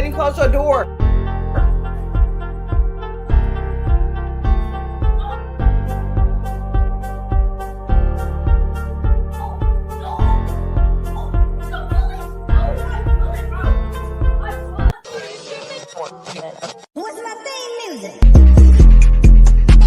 ahead and close your door. What's my theme music?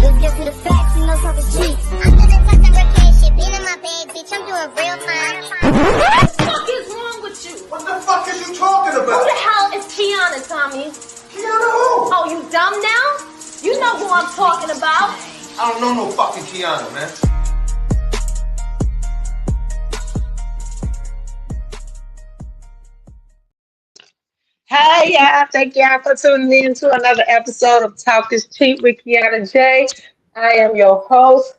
Let's get to the facts and let's talk the streets. I'm living fucking reckless shit, being in my bag, bitch. I'm doing real time. What the fuck is wrong with you? What the fuck is you talking Who about? the hell is Kiana, Tommy? Kiana who? Oh, you dumb now? You know who I'm talking about. I don't know no fucking Kiana, man. Hey, y'all. Thank y'all for tuning in to another episode of Talk is Cheap with Kiana J. I am your host,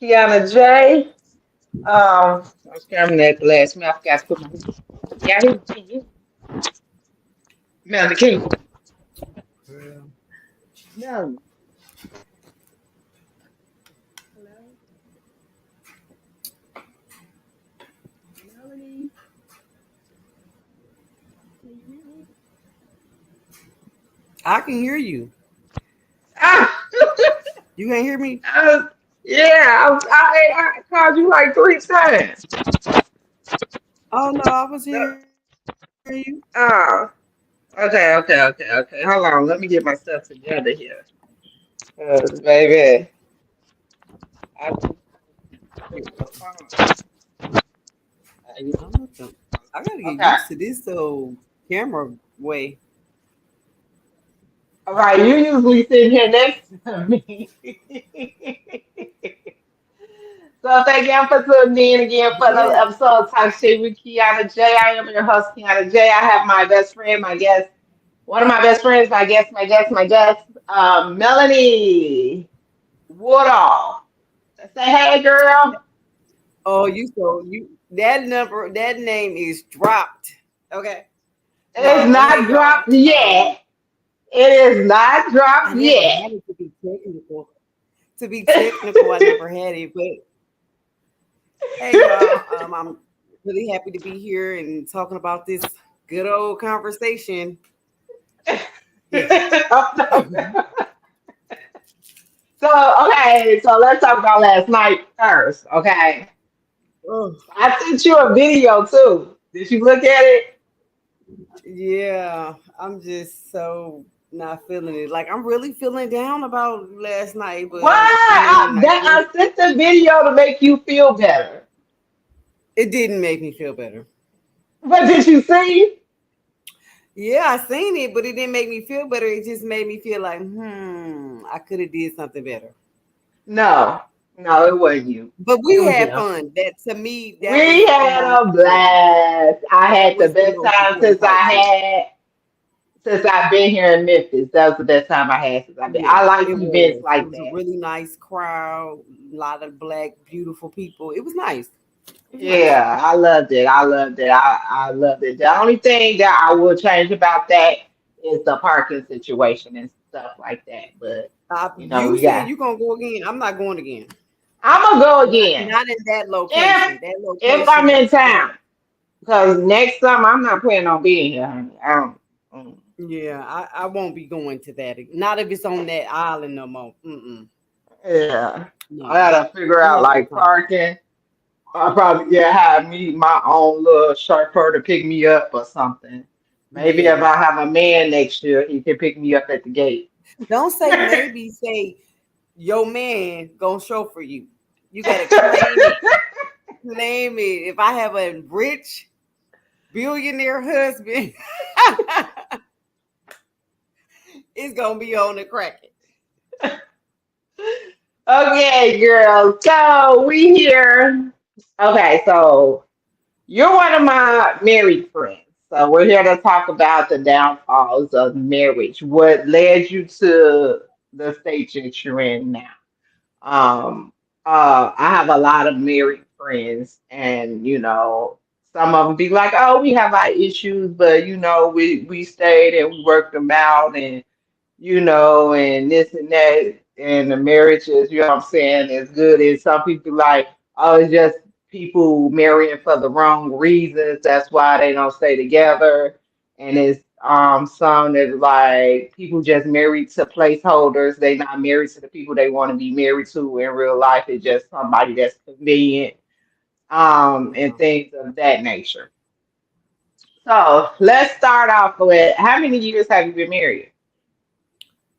Kiana J. I was carrying that glass. I forgot to put my... Yeah, he... Melanie King. No. Melanie. I can hear you. Ah! You can't hear me? I called you like 3 times. Oh no, I was hearing you. Oh, okay. Hold on, let me get myself together here. Baby, I I gotta get okay. used to this camera way. All right, you usually sit here next to me. So thank y'all for tuning in again for another episode of Talk Shit with Kiana J. I am your host, Kiana J. I have my best friend, my guest, one of my best friends, my guest, Melanie Woodall. Say hey, girl. Oh, that name is dropped. Okay. It is not dropped yet. It is not dropped yet. Had it to be technical. I never had it, but hey, y'all, I'm really happy to be here and talking about this good old conversation. So let's talk about last night first, okay? I sent you a video too. Did you look at it? Yeah, I'm just so not feeling it. Like I'm really feeling down about last night. But Why? I sent the video to make you feel better. It didn't make me feel better. But did you see? Yeah, I seen it, but it didn't make me feel better. It just made me feel like, I could have did something better. No, it wasn't you. But we had fun. That to me, we had a blast. I had the best time since I've been here in Memphis. That was the best time I had since I've been. I like events like that. It was a really nice crowd, a lot of black, beautiful people. It was nice. Yeah, I loved it. I loved it. The only thing that I will change about that is the parking situation and stuff like that. But you said you're gonna go again. I'm not going again. I'm gonna go again. Not in that location. If I'm in town, because next summer I'm not planning on being here, honey. Yeah, I won't be going to that. Not if it's on that island no more. Yeah, no. I gotta figure out like parking. I'll probably have me my own little chauffeur to pick me up or something. Maybe if I have a man next year, he can pick me up at the gate. Don't say maybe, say your man gonna chauffeur you. You gotta claim it. Claim it. If I have a rich billionaire husband, it's gonna be on the cracket. Okay, girls. So we here. Okay, so you're one of my married friends. So we're here to talk about the downfalls of marriage. What led you to the state that you're in now? I have a lot of married friends, and some of them be like, "Oh, we have our issues, but we stayed and we worked them out, and and this and that, and the marriage is, what I'm saying, is good." And some people like, "Oh, it's just people marrying for the wrong reasons. That's why they don't stay together." And it's Some that like people just married to placeholders. They not married to the people they want to be married to in real life. It's just somebody that's convenient, and things of that nature. So let's start off with how many years have you been married?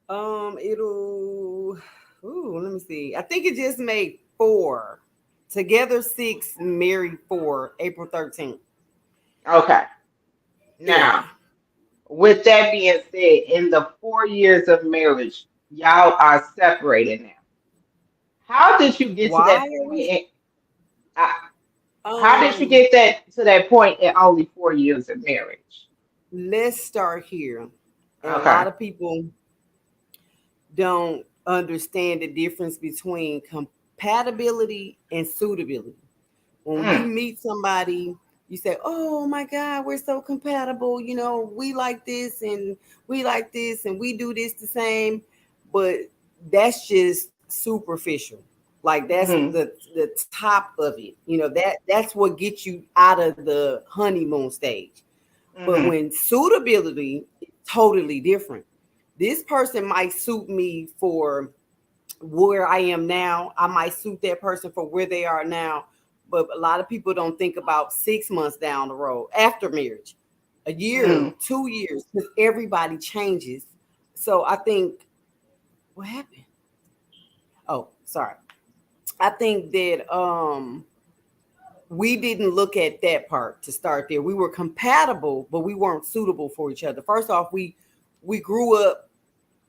It'll. Ooh, let me see. I think it just made 4. Together 6, married 4. April 13th. Okay. Yeah. Now, with that being said, in the 4 years of marriage, y'all are separated now. How did you get to Why that are point? we? Uh, how did you Um, get that to that point in only 4 years of marriage? let's start here. And a Okay. lot of people don't understand the difference between compatibility and suitability. When you Mm, meet somebody, you say, "Oh my God, we're so compatible. You know, we like this and we like this and we do this the same." But that's just superficial. Like that's mm-hmm, the top of it. You know, that's what gets you out of the honeymoon stage. But mm-hmm, when suitability is totally different. This person might suit me for where I am now. I might suit that person for where they are now. But a lot of people don't think about 6 months down the road after marriage, a year, mm-hmm. 2 years, because everybody changes. So I think what happened? Oh, sorry. I think that we didn't look at that part to start there. We were compatible, but we weren't suitable for each other. First off, we grew up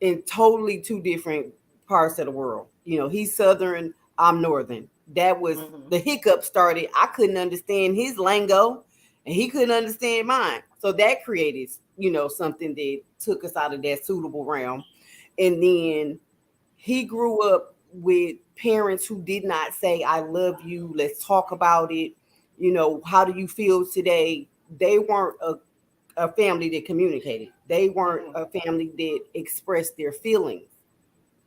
in totally two different parts of the world. You know, he's southern, I'm northern. That was Mm-hmm. the hiccup started. I couldn't understand his lingo and he couldn't understand mine. So that created, something that took us out of that suitable realm. And then he grew up with parents who did not say, I love you, let's talk about it. You know, how do you feel today? They weren't a family that communicated. They weren't Mm-hmm. a family that expressed their feelings.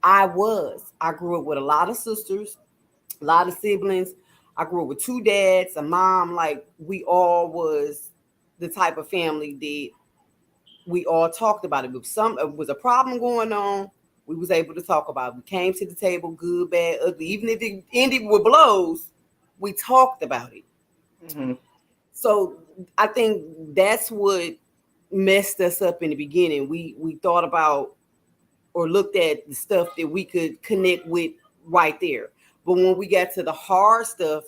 I was. I grew up with a lot of sisters, a lot of siblings. I grew up with 2 dads, a mom. Like we all was the type of family that we all talked about it. If some it was a problem going on, we was able to talk about it. We came to the table, good, bad, ugly. Even if it ended with blows, we talked about it. Mm-hmm. So I think that's what messed us up in the beginning. We thought about or looked at the stuff that we could connect with right there. But when we got to the hard stuff,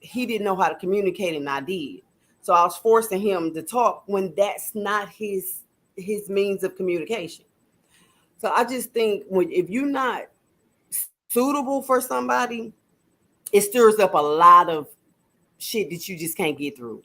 he didn't know how to communicate and I did. So I was forcing him to talk when that's not his means of communication. So I just think if you're not suitable for somebody, it stirs up a lot of shit that you just can't get through.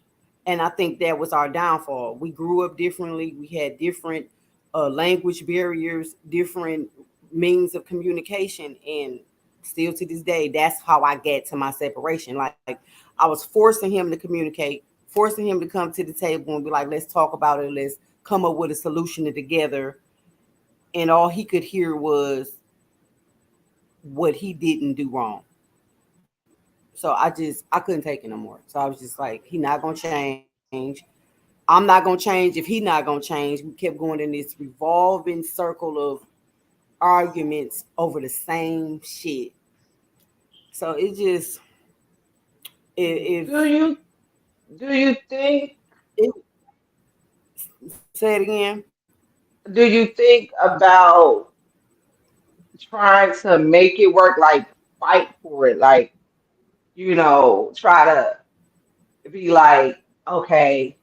And I think that was our downfall. We grew up differently. We had different language barriers, different means of communication. And still to this day, that's how I get to my separation. Like I was forcing him to communicate, forcing him to come to the table and be like, let's talk about it. Let's come up with a solution together. And all he could hear was what he didn't do wrong. So I couldn't take it no more. So I was just like, he not gonna change. I'm not gonna change if he not gonna change. We kept going in this revolving circle of arguments over the same shit. So it just Do if you do you think it say it again. do you think about trying to make it work, like fight for it, like try to be like, okay,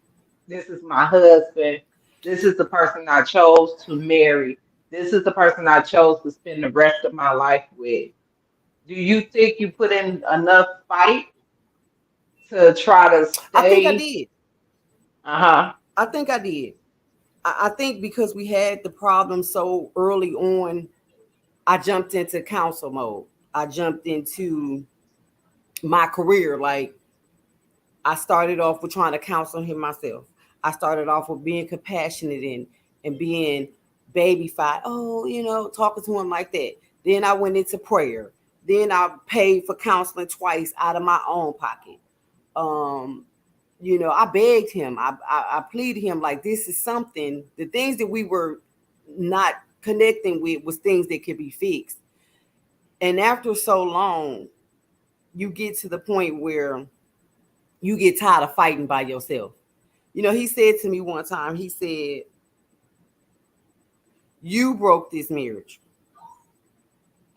this is my husband. This is the person I chose to marry. This is the person I chose to spend the rest of my life with. Do you think you put in enough fight to try to I think I stay? did. Uh-huh. I think I did. I think because we had the problem so early on, I jumped into counsel mode. I jumped into my career. Like I started off with trying to counsel him myself. I started off with being compassionate and being babyfied. Oh, talking to him like that. Then I went into prayer. Then I paid for counseling twice out of my own pocket. Um, You know, I begged him. I pleaded him like this is something. The things that we were not connecting with was things that could be fixed. And after so long, you get to the point where you get tired of fighting by yourself. You know, he said to me one time, he said, "You broke this marriage."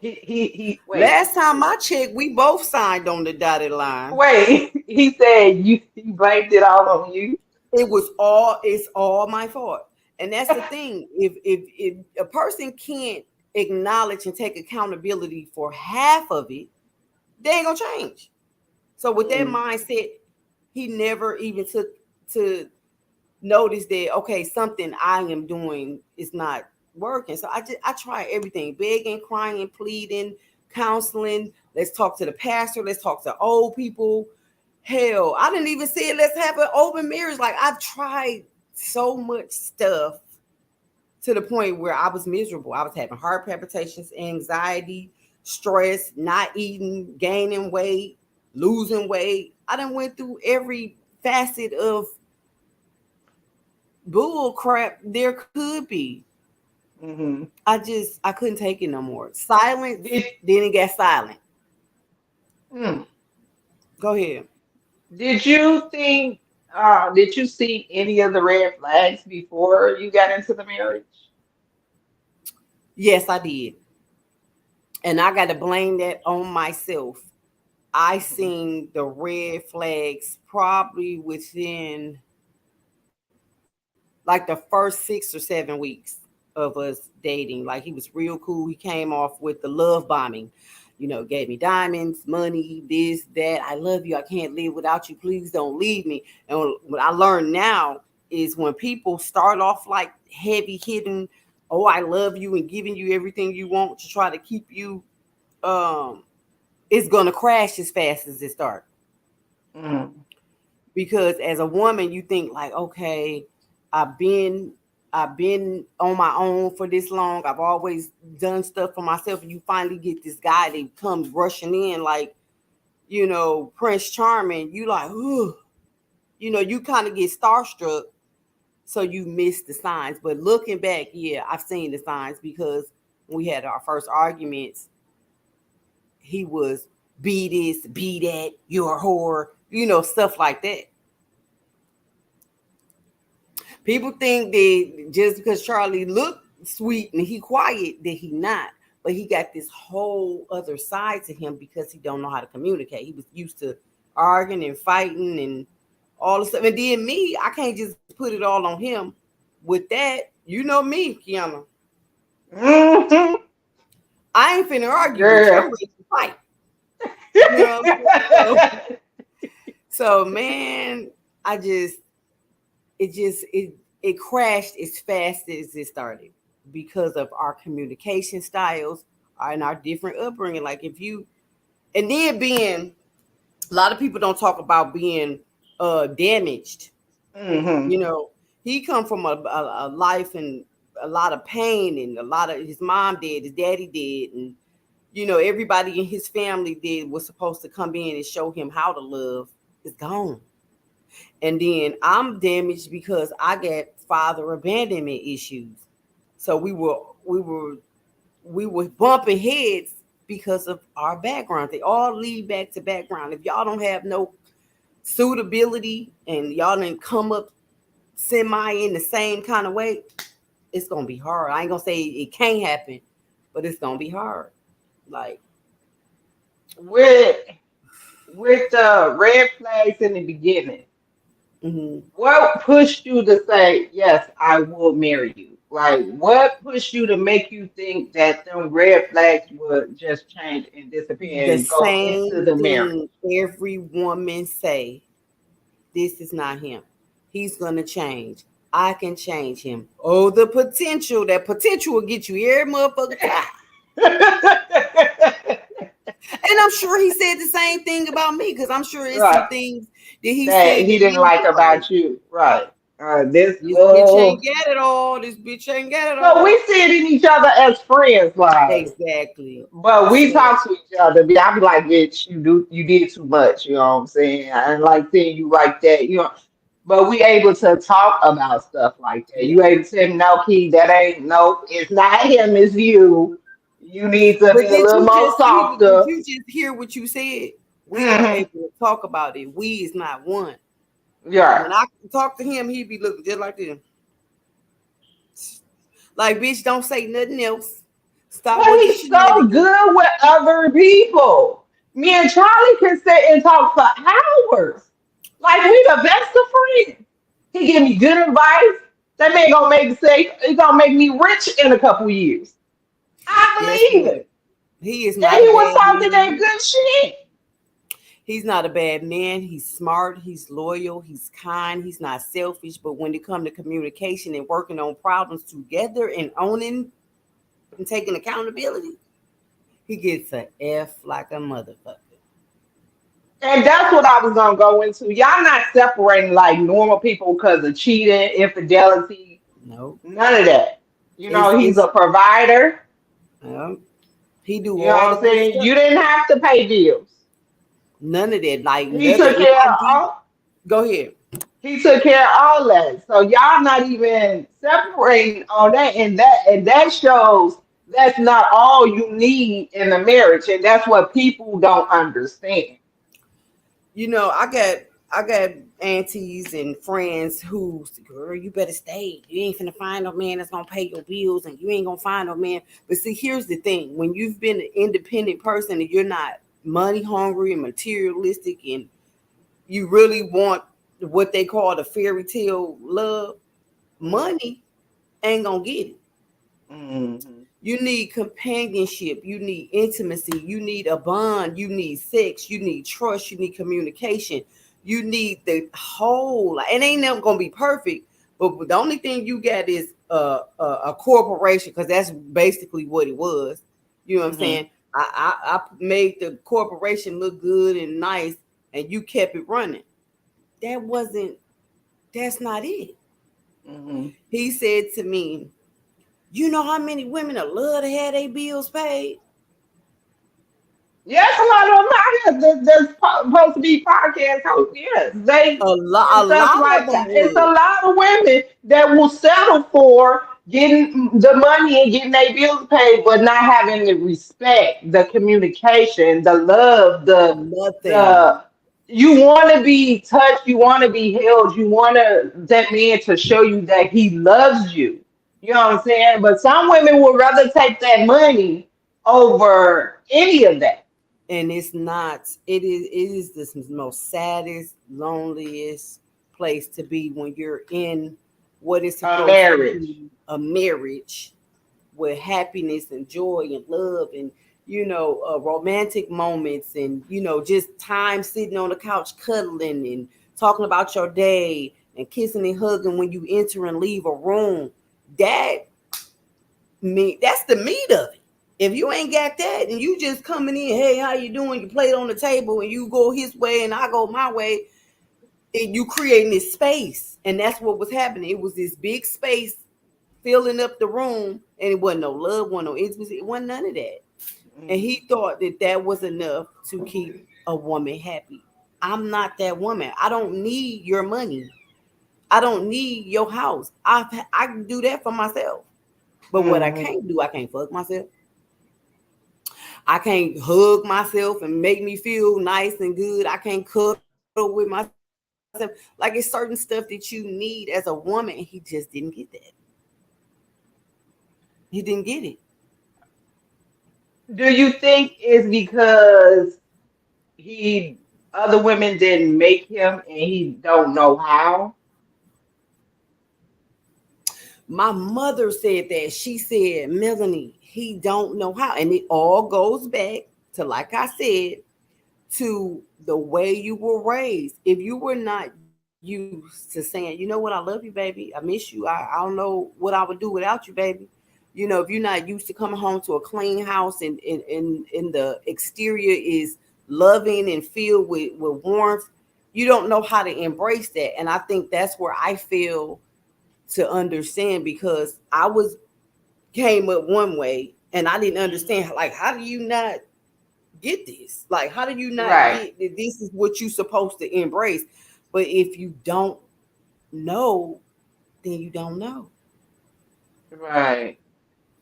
He wait. Last time I checked, we both signed on the dotted line. Wait, he said you blamed it all on you. It's all my fault. And that's the thing. If a person can't acknowledge and take accountability for half of it, they ain't gonna change. So with that mindset, he never even took to notice that okay, something I am doing is not working. So I try everything, begging, crying, pleading, counseling. Let's talk to the pastor. Let's talk to old people. Hell, I didn't even say let's have an open marriage. Like I've tried so much stuff to the point where I was miserable. I was having heart palpitations, anxiety, stress, not eating, gaining weight, losing weight. I done went through every facet of bull crap there could be. Mm-hmm. I couldn't take it no more. Silence, then it got silent. Go ahead. Did you think? Did you see any of the red flags before you got into the marriage? Yes, I did. And I got to blame that on myself. I seen the red flags probably within like the first 6 or 7 weeks of us dating. Like he was real cool. He came off with the love bombing, you know, gave me diamonds, money, this, that. I love you. I can't live without you. Please don't leave me. And what I learned now is when people start off like heavy hitting, oh, I love you and giving you everything you want to try to keep you, it's going to crash as fast as it starts. Because as a woman, you think like, okay, I've been on my own for this long. I've always done stuff for myself. And you finally get this guy that comes rushing in like, you know, Prince Charming. You like, ooh, you know, you kind of get starstruck. So you miss the signs. But looking back, yeah, I've seen the signs because when we had our first arguments, he was be this, be that, you're a whore, you know, stuff like that. People think that just because Charlie looked sweet and he quiet, that he not. But he got this whole other side to him because he don't know how to communicate. He was used to arguing and fighting and all the stuff. And then me, I can't just put it all on him. With that, you know me, Kiana. Mm-hmm. I ain't finna argue with you. I'm ready to fight. You know what I'm saying? So man, it crashed as fast as it started because of our communication styles and our different upbringing. Like and then being, a lot of people don't talk about being damaged. Mm-hmm. You know, he come from a life and a lot of pain, and a lot of his mom did, his daddy did, and you know, everybody in his family was supposed to come in and show him how to love is gone. And then I'm damaged because I got father abandonment issues. So we were bumping heads because of our background. They all lead back to background. If y'all don't have no suitability and y'all didn't come up semi in the same kind of way, it's gonna be hard. I ain't gonna say it can't happen, but it's gonna be hard. Like with the red flags in the beginning, what pushed you to say yes, I will marry you? Like, what pushed you to make you think that them red flags would just change and disappear and go into the marriage? Every woman say, this is not him. He's gonna change. I can change him. Oh, the potential. That potential will get you every motherfucker time. And I'm sure he said the same thing about me, because I'm sure it's some things that he said he didn't like about you. Right. This This bitch ain't got it all. This bitch ain't got it but all. we see it in each other as friends, like. Exactly. But we So talk to each other. I be like, bitch, you did too much. You know what I'm saying? I didn't like seeing you like that. You know. But we able to talk about stuff like that. yeah. You able to tell me, no, Key, that ain't no, it's not him, it's you. You need to But be a little more did softer. you just hear what you said? We are Hmm. able to talk about it. We is not one. Yeah. When I talk to him, he be looking just like this. Like, bitch, don't say nothing else. Stop But with the he's so shenanigans. good with other people. Me and Charlie can sit and talk for hours. Like we the best of friends. He give me good advice. That man gonna make say he gonna make me rich in a couple years. Guess I believe what? it. He is And not he a was bad talking that man. good shit. He's not a bad man. He's smart. He's loyal. He's kind. He's not selfish. But when it comes to communication and working on problems together and owning and taking accountability, he gets a F like a motherfucker. And that's what I was gonna go into. Y'all not separating like normal people because of cheating, infidelity, No, none of that. You know, he's it's a provider. um, he do You know all what the I'm good saying? stuff. You didn't have to pay bills. None of that. Like He nothing. took If care I of did, all. go ahead. He took care of all that. So y'all not even separating on that, and that shows that's not all you need in a marriage, and that's what people don't understand. You know, I got aunties and friends who, girl, you better stay. You ain't finna find no man that's gonna pay your bills, and you ain't gonna find no man. But see, here's the thing: when you've been an independent person and you're not money hungry and materialistic, and you really want what they call the fairy tale love, money ain't gonna get it. Mm-hmm. You need companionship. You need intimacy. You need a bond. You need sex. You need trust. You need communication. You need the whole. It ain't never gonna be perfect, but the only thing you got is a corporation, because that's basically what it was. You know what I'm Mm-hmm. saying? I made the corporation look good and nice, and you kept it running. That wasn't. That's not it. Mm-hmm. He said to me, "You know how many women would love to have their bills paid?" Yes, a lot of them out here that's supposed to be podcast hosts. Yes, they and A stuff lot of like them that. It's a would. lot of women that will settle for getting the money and getting their bills paid, but not having the respect, the communication, the love, Nothing. the you want to be touched, you want to be held, you want that man to show you that he loves you. You know what I'm saying? But some women would rather take that money over any of that. And it's not, it is the most saddest, loneliest place to be when you're in what is A supposed to marriage. be a marriage with happiness and joy and love and romantic moments and just time sitting on the couch cuddling and talking about your day and kissing and hugging when you enter and leave a room. That that's the meat of it. If you ain't got that and you just coming in, hey, how you doing? You play it on the table and you go his way and I go my way, and you creating this space. And that's what was happening. It was this big space filling up the room, and it wasn't no love, wasn't no intimacy, it wasn't none of that. And Mhm. he thought that that was enough to keep a woman happy. I'm not that woman. I don't need your money. I don't need your house. I can do that for myself. But what I Mhm. can't do, I can't fuck myself. I can't hug myself and make me feel nice and good. I can't cuddle with myself. Like it's certain stuff that you need as a woman. And he just didn't get that. He didn't get it. Do you think it's because he other women didn't make him and he don't know how? My mother said that. She said, Melanie, he don't know how. And it all goes back to, like I said, to the way you were raised. If you were not used to saying, you know what, I love you, baby. I miss you. I don't know what I would do without you, baby. If you're not used to coming home to a clean house and the exterior is loving and filled with warmth, you don't know how to embrace that. And I think that's where I fail to understand, because I was came up one way and I didn't understand, like, how do you not get this? Like, how do you not Right. get that this is what you're supposed to embrace? But if you don't know, then you don't know. Right.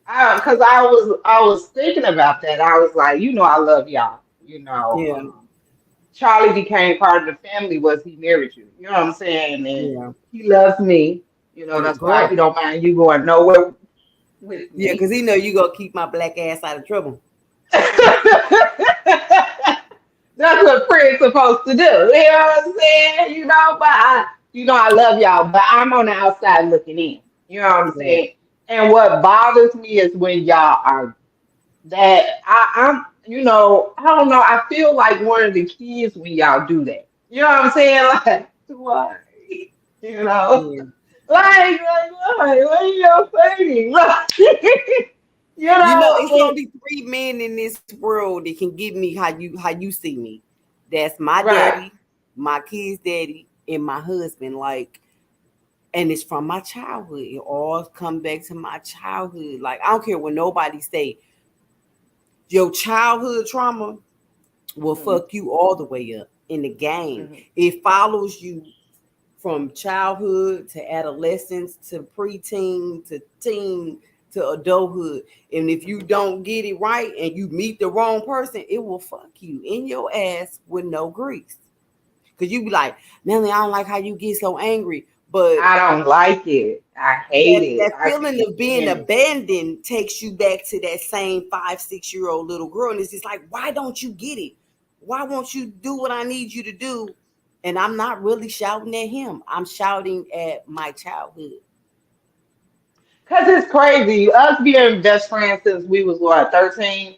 Because I was thinking about that. I was like, I love y'all. Yeah, Charlie became part of the family was he married you. You know what I'm saying? And yeah, he loves me. of That's why he course. don't mind you going nowhere with Yeah, me. because he know you gonna keep my black ass out of trouble. That's what friends supposed to do. You know what I'm saying? But I love y'all, but I'm on the outside looking in. You know what I'm Yeah. saying? And what bothers me is when y'all are that I don't know. I feel like one of the kids when y'all do that. You know what I'm saying? Like, why? You know, Yeah. what are you saying? You know, it's But, only three men in this world that can give me how you see me. That's my right. daddy, my kid's daddy, and my husband. Like, and it's from my childhood. It all come back to my childhood. Like, I don't care what nobody say. Your childhood trauma will Mhm, fuck you all the way up in the game. mhm. It follows you from childhood to adolescence to preteen to teen to adulthood. And if you don't get it right and you meet the wrong person, it will fuck you in your ass with no grease. Cause you be like, Melanie, I don't like how you get so angry. But I don't like it. I hate that it. I feeling can't of being stand it. abandoned takes you back to that same 5, 6 year old little girl. And it's just like, why don't you get it? Why won't you do what I need you to do? And I'm not really shouting at him. I'm shouting at my childhood. Cause it's crazy. Us being best friends since we was what, 13.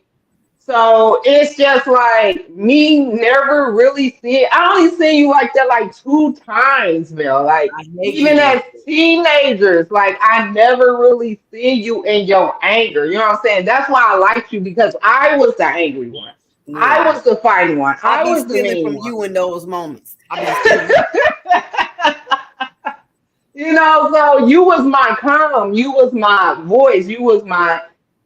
So it's just like me never really see. I only seen you like that like 2 times, Mel. Like I hate even getting as upset. teenagers, like I never really see you in your anger. You know what I'm saying? That's why I liked you because I was the angry one. I Yeah. was the fighting one. I I be was the stealing mean from one. you in those moments. I be stealing. So you was my calm, you was my voice, you was my,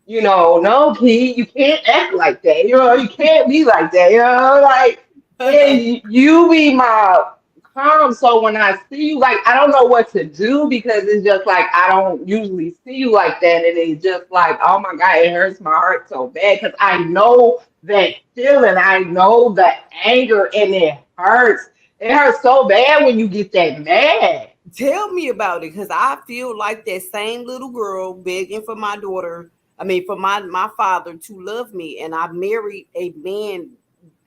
no, Key, you can't act like that. You can't be like that. Like, and you be my calm. So when I see you, like, I don't know what to do because it's just like I don't usually see you like that, and it's just like, oh my God, it hurts my heart so bad because I know that feeling, I know the anger, and it hurts. It hurts so bad when you get that mad. Tell me about it, because I feel like that same little girl begging for my daughter. I mean, for my father to love me, and I married a man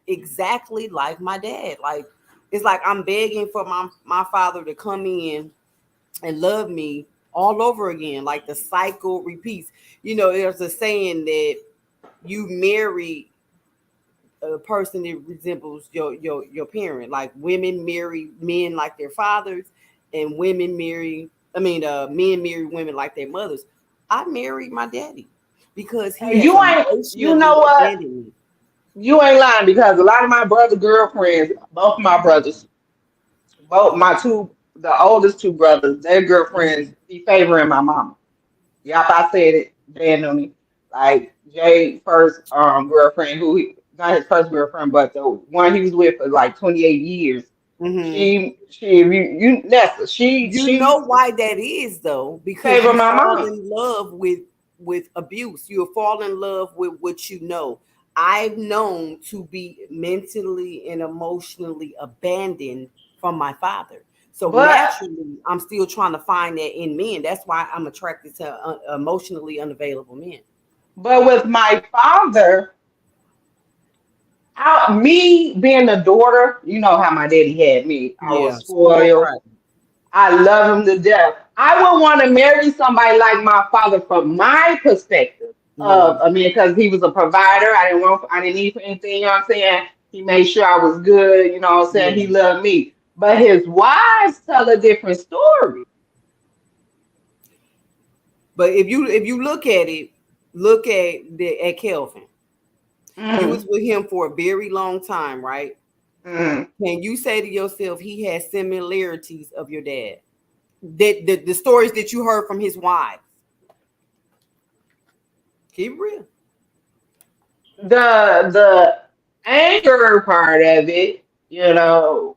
exactly like my dad. Like, it's like I'm begging for my father to come in and love me all over again. Like the cycle repeats. There's a saying that you marry a person that resembles your parent. Like women marry men like their fathers, and men marry women like their mothers. I married my daddy because he And has you know emotionally what? abandoned me. You ain't lying because a lot of my brother girlfriends, both my brothers, both the oldest two brothers, their girlfriends be favoring my mama. Yep, I said it. Dan on me. Like Jay first girlfriend, not his first girlfriend, but the one he was with for like 28 years. Hmm. You Nessa, You know why that is, though? Because favored you my fall mom. in love with abuse. You fall in love with what you know. I've known to be mentally and emotionally abandoned from my father. So But naturally, I'm still trying to find that in men. That's why I'm attracted to emotionally unavailable men. with my father. Me being a daughter, you know how my daddy had me. I was Yeah, spoiled spoiled. right. I love him to death. I would want to marry somebody like my father from my perspective. Yeah, Because he was a provider. I didn't need for anything, you know what I'm saying? He made sure I was good, you know what I'm saying? yeah. He loved me. But his wives tell a different story. But if you look at it, look at Kelvin. You was Hmm. with him for a very long time, right? Mm. Can you say to yourself he has similarities of your dad? The stories that you heard from his wives. Keep it real. The anger part of it, you know,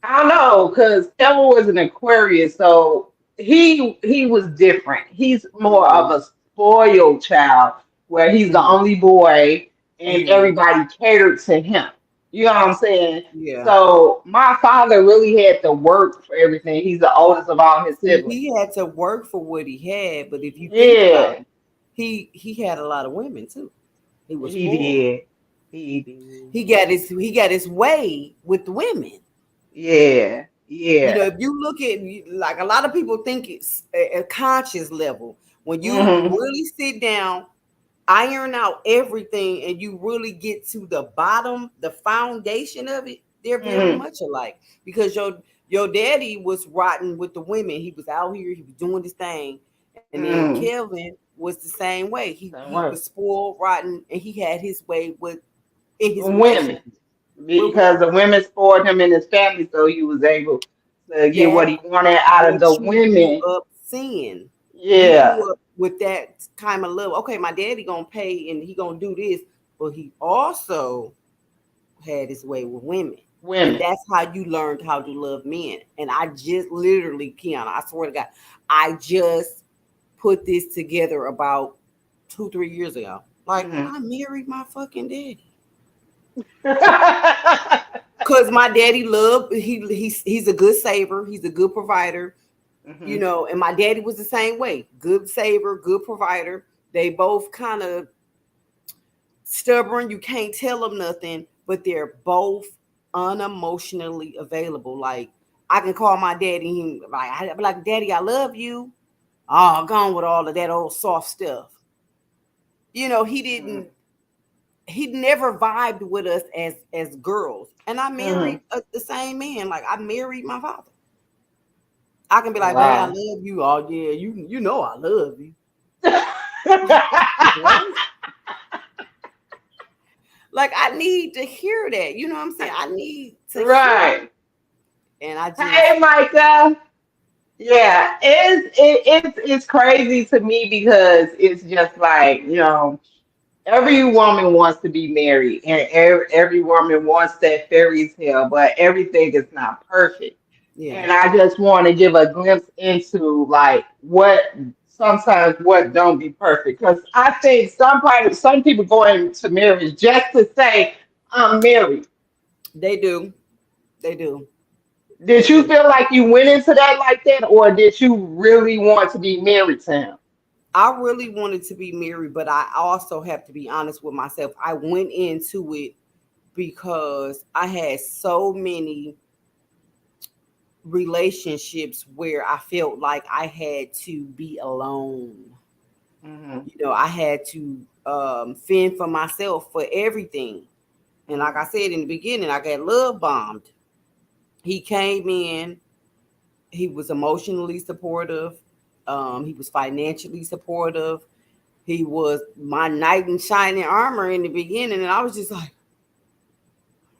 I don't know, because Kevin was an Aquarius, so he was different. He's more of a spoiled child, where he's the Mhm. only boy and Mhm. everybody catered to him. You know what I'm saying? Yeah. So my father really had to work for everything. He's the oldest of all his See, siblings. he had to work for what he had, but if you think about Yeah, it, he had a lot of women too. He was he spoiled. did. He did. He got his way with the women. Yeah, You know, yeah. if you look at, like, a lot of people think it's a conscious level. When you Hmm. really sit down, iron out everything, and you really get to the bottom, the foundation of it, they're very Hmm. much alike. Because your daddy was rotten with the women. He was out here, he was doing this thing. And then Hmm. Kelvin was the same way. He Same he way. was spoiled, rotten, and he had his way with in his Women, relationship with because women. the women spoiled him and his family, so he was able to get what That's he wanted out of the what you grew women. up seeing. You Yeah. grew up with that kind of love. Okay, my daddy gonna pay and he gonna do this, but he also had his way with women. And Women. that's how you learned how to love men. And I just literally, Kiana, I swear to God, I just put this together about 2, 3 years ago. Like, Hmm. I married my fucking daddy. Cause my daddy loved, he's a good saver, he's a good provider, Hmm. and my daddy was the same way. Good saver, good provider. They both kind of stubborn. You can't tell them nothing, but they're both unemotionally available. Like, I can call my daddy, I'd be like, Daddy, I love you. Oh, gone with all of that old soft stuff. He didn't. He never vibed with us as girls. And I Hmm. married the same man. Like, I married my father. I can be like, Daddy, I Wow. love you. Oh yeah, you know I love you. What? Like, I need to hear that. You know what I'm saying? I need to hear it. Right. And I just, Hey, Micah. Yeah, it's crazy to me because it's just like, every woman wants to be married and every woman wants that fairy tale, but everything is not perfect. yeah. And I just want to give a glimpse into like what don't be perfect. Because I think some people go into marriage just to say, I'm married. They do. They do. Did They you do. feel like you went into that like that, or did you really want to be married to him? I really wanted to be married, but I also have to be honest with myself. I went into it because I had so many relationships where I felt like I had to be alone. Hmm. I had to fend for myself for everything. And like I said in the beginning, I got love bombed. He came in, he was emotionally supportive, he was financially supportive, he was my knight in shining armor in the beginning. And I was just like,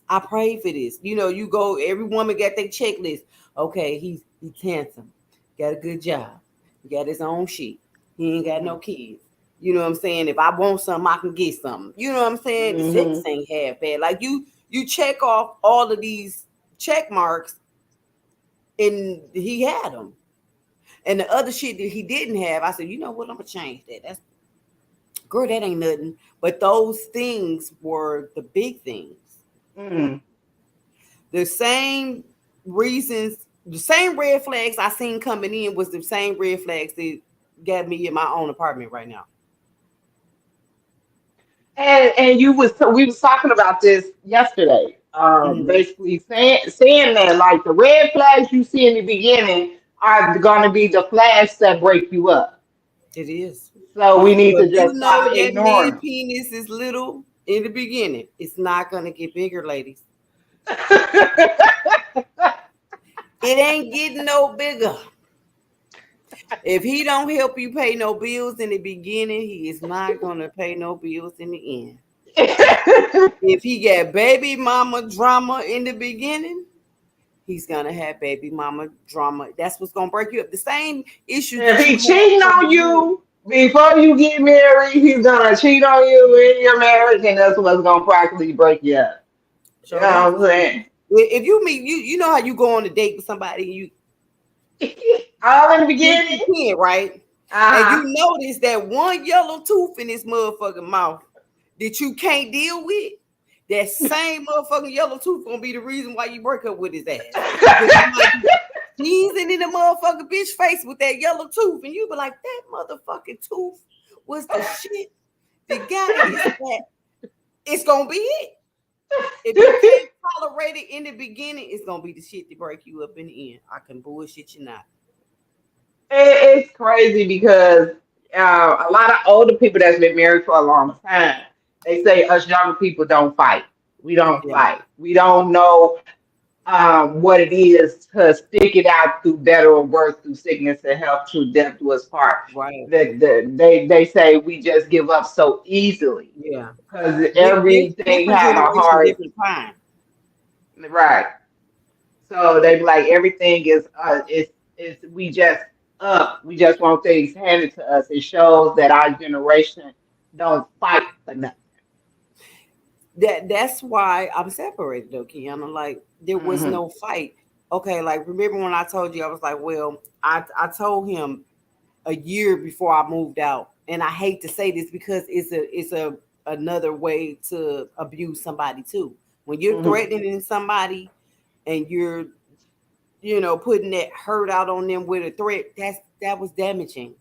I prayed for this. You go, every woman got their checklist. Okay, he's handsome, got a good job, he got his own shit, he ain't got no kids. You know what I'm saying? If I want something, I can get something. You know what I'm saying? The sex Hmm. ain't half bad. Like, you check off all of these check marks, and he had them. And the other shit that he didn't have, I said, you know what? I'm gonna change that. That's, girl, that ain't nothing. But those things were the big things. Hmm. The same reasons, the same red flags I seen coming in was the same red flags that got me in my own apartment right now. And we was talking about this yesterday. Mhm. Basically saying that like the red flags you see in the beginning are going to be the flags that break you up. It is. So we need So to if you just know stop that ignoring man penis is little in the beginning, it's not gonna get bigger, ladies. them. It ain't getting no bigger. If he don't help you pay no bills in the beginning, he is not gonna pay no bills in the end. If he got baby mama drama in the beginning, he's gonna have baby mama drama. That's what's gonna break you up. The same issues If that he you had cheating over on here. you before you get married, he's gonna cheat on you in your marriage, and that's what's gonna practically break you up. You So know what I'm saying? if you meet you know how you go on a date with somebody and you All in the think beginning. you can, right? And you Uh-huh. notice that one yellow tooth in this motherfucking mouth that you can't deal with, that same motherfucking yellow tooth gonna be the reason why you break up with his ass. Because he might be sneezing in the motherfucking bitch face with that yellow tooth, and you be like, that motherfucking tooth was the shit that got his back. It's gonna be it. If you can't tolerate it in the beginning, it's gonna be the shit that break you up in the end. I can bullshit you not. It's crazy because a lot of older people that's been married for a long time, they say us younger people don't fight. We don't Yeah, fight. We don't know what it is to stick it out through better or worse, through sickness and health, through death do us part. right. They say we just give up so easily Yeah. because everything Different have a generation, hard different time. right. So they be like everything is we just up. We just want things handed to us. It shows that our generation don't fight for nothing. That's why I'm separated though, Kiana. Like there was Hmm. no fight. Okay, like remember when I told you I was like, well, I told him a year before I moved out, and I hate to say this because it's a another way to abuse somebody too. When you're Hmm. threatening somebody and you're putting that hurt out on them with a threat, that was damaging,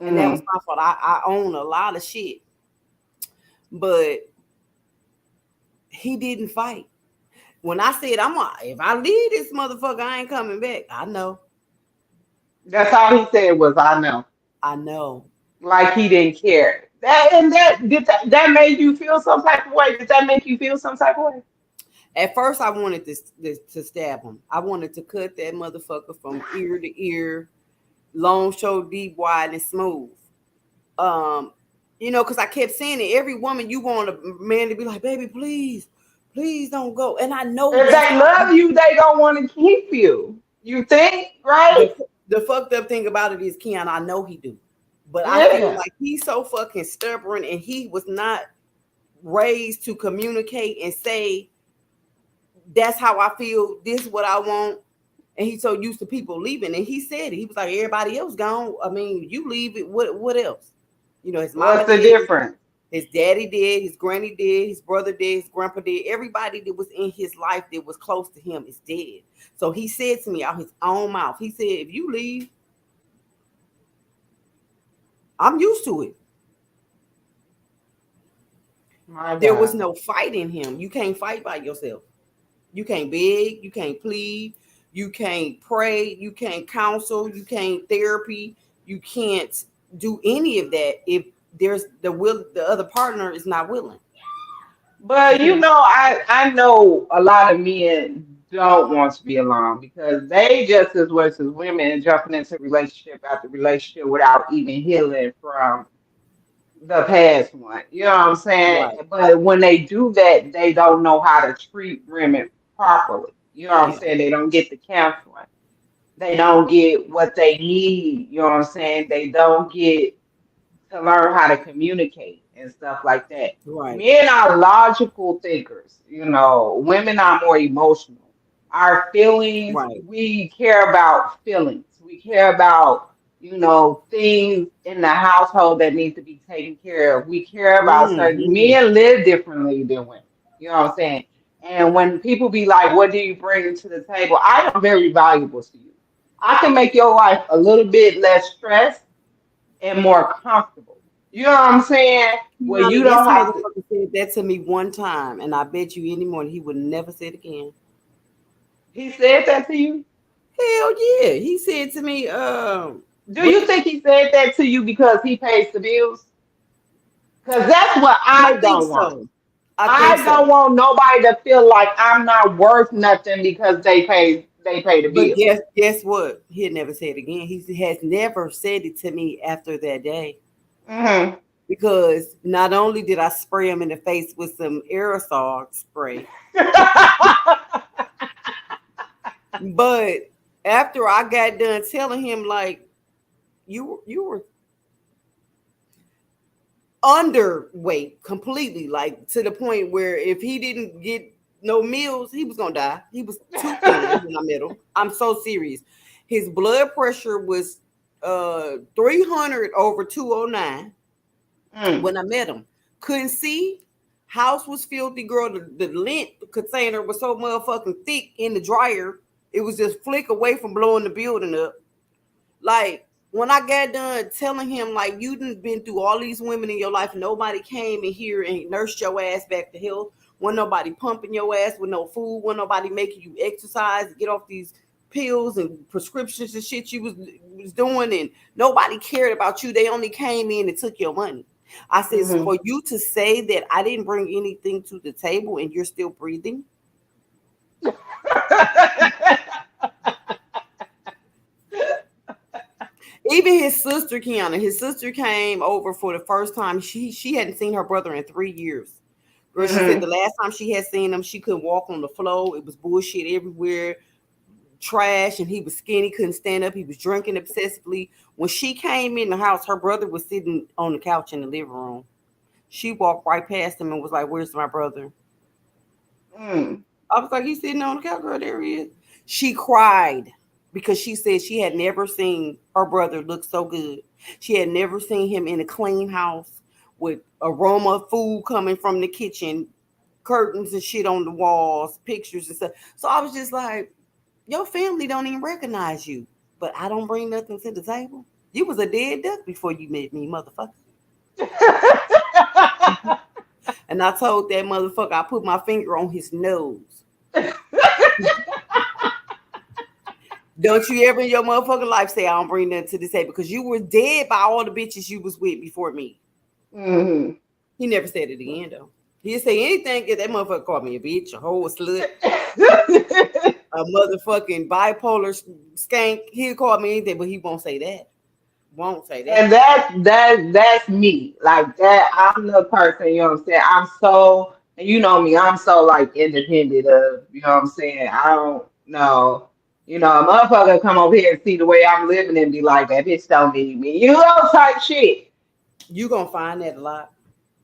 and that was Hmm. my fault. I own a lot of shit, but he didn't fight. When I said if I leave this motherfucker, I ain't coming back. I know, That's all he said was I know. I know. Like he didn't care. That made you feel some type of way? Did that make you feel some type of way? At first, I wanted to stab him. I wanted to cut that motherfucker from ear to ear, long, short, deep, wide, and smooth. Um, because I kept saying it. Every woman you want a man to be like, baby, please, please don't go. And I know If that's they how love you, they don't want to keep you. You think, right? the fucked up thing about it is, Keon, I know he do, but I feel Yeah. like he's so fucking stubborn, and he was not raised to communicate and say, that's how I feel. This is what I want. And he's so used to people leaving. And he said it. He was like, everybody else gone. I mean, you leave it. What else? His mama What's the did, difference? his daddy did, his granny did, his brother did, his grandpa did. Everybody that was in his life that was close to him is dead. So he said to me out his own mouth, he said, if you leave, I'm used to it. My There was God. no fight in him. You can't fight by yourself. You can't beg, you can't plead, you can't pray, you can't counsel, you can't therapy, you can't do any of that if there's the other partner is not willing. But Because I know a lot of men don't want to be alone because they just as much as women jumping into relationship after relationship without even healing from the past one. You know what I'm saying? right, But when they do that, they don't know how to treat women properly. You know what I'm yeah, saying? They don't get the counseling. They don't get what they need. You know what I'm saying? They don't get to learn how to communicate and stuff like that. right, Men are logical thinkers, women are more emotional. Our feelings, right. we care about feelings. We care about, things in the household that need to be taken care of. We care about certain Hmm. men live differently than women. You know what I'm saying? And when people be like, what do you bring to the table? I am very valuable to you. I can make your life a little bit less stressed and more comfortable. You know what I'm saying? Where Yeah, you this don't have to. motherfucker said that to me one time, and I bet you any morning he would never say it again. He said that to you. Hell yeah, he said to me, Do what you the think he said that to you because he pays the bills? Because that's what I I think don't want. so. I think I so. don't want nobody to feel like I'm not worth nothing because they pay the But bill. guess what? He'll never say it again. He has never said it to me after that day. Hmm. because not only did I spray him in the face with some aerosol spray, but after I got done telling him like you were underweight completely, like to the point where if he didn't get no meals, he was gonna die. He was too thin when I met him. I'm so serious. His blood pressure was 300 over 209 when I met him. Couldn't see. House was filthy, girl. The lint container was so motherfucking thick in the dryer. It was just flick away from blowing the building up. Like, when I got done telling him, like, you done been through all these women in your life, nobody came in here and nursed your ass back to health. Wasn't nobody pumping your ass with no food. Wasn't nobody making you exercise, get off these pills and prescriptions and shit you was doing, and nobody cared about you. They only came in and took your money. I said, so for you to say that I didn't bring anything to the table and you're still breathing. Even his sister, Kiana, his sister came over for the first time. She hadn't seen her brother in 3 years. Girl, she said the last time she had seen him, she couldn't walk on the floor. It was bullshit everywhere, trash, and he was skinny, couldn't stand up. He was drinking obsessively. When she came in the house, her brother was sitting on the couch in the living room. She walked right past him and was like, "Where's my brother?" I was like, "He's sitting on the couch, girl. There he is." She cried because she said she had never seen her brother look so good. She had never seen him in a clean house with aroma of food coming from the kitchen, curtains and shit on the walls, pictures and stuff. So I was just like, your family don't even recognize you, but I don't bring nothing to the table. You was a dead duck before you met me, motherfucker. And I told that motherfucker, I put my finger on his nose. Don't you ever in your motherfucking life say I don't bring nothing to the table, because you were dead by all the bitches you was with before me. He never said it again though. He'd say anything if that motherfucker called me a bitch, a hoe, a slut, a motherfucking bipolar skank. He'll call me anything, but he won't say that. Won't say that. And that's me. Like that, I'm the person, you know what I'm saying? I'm so, and you know me, I'm so like independent of, you know what I'm saying? I don't know. You know, a motherfucker come over here and see the way I'm living and be like, that bitch don't need me. You know, type shit. You gonna find that a lot.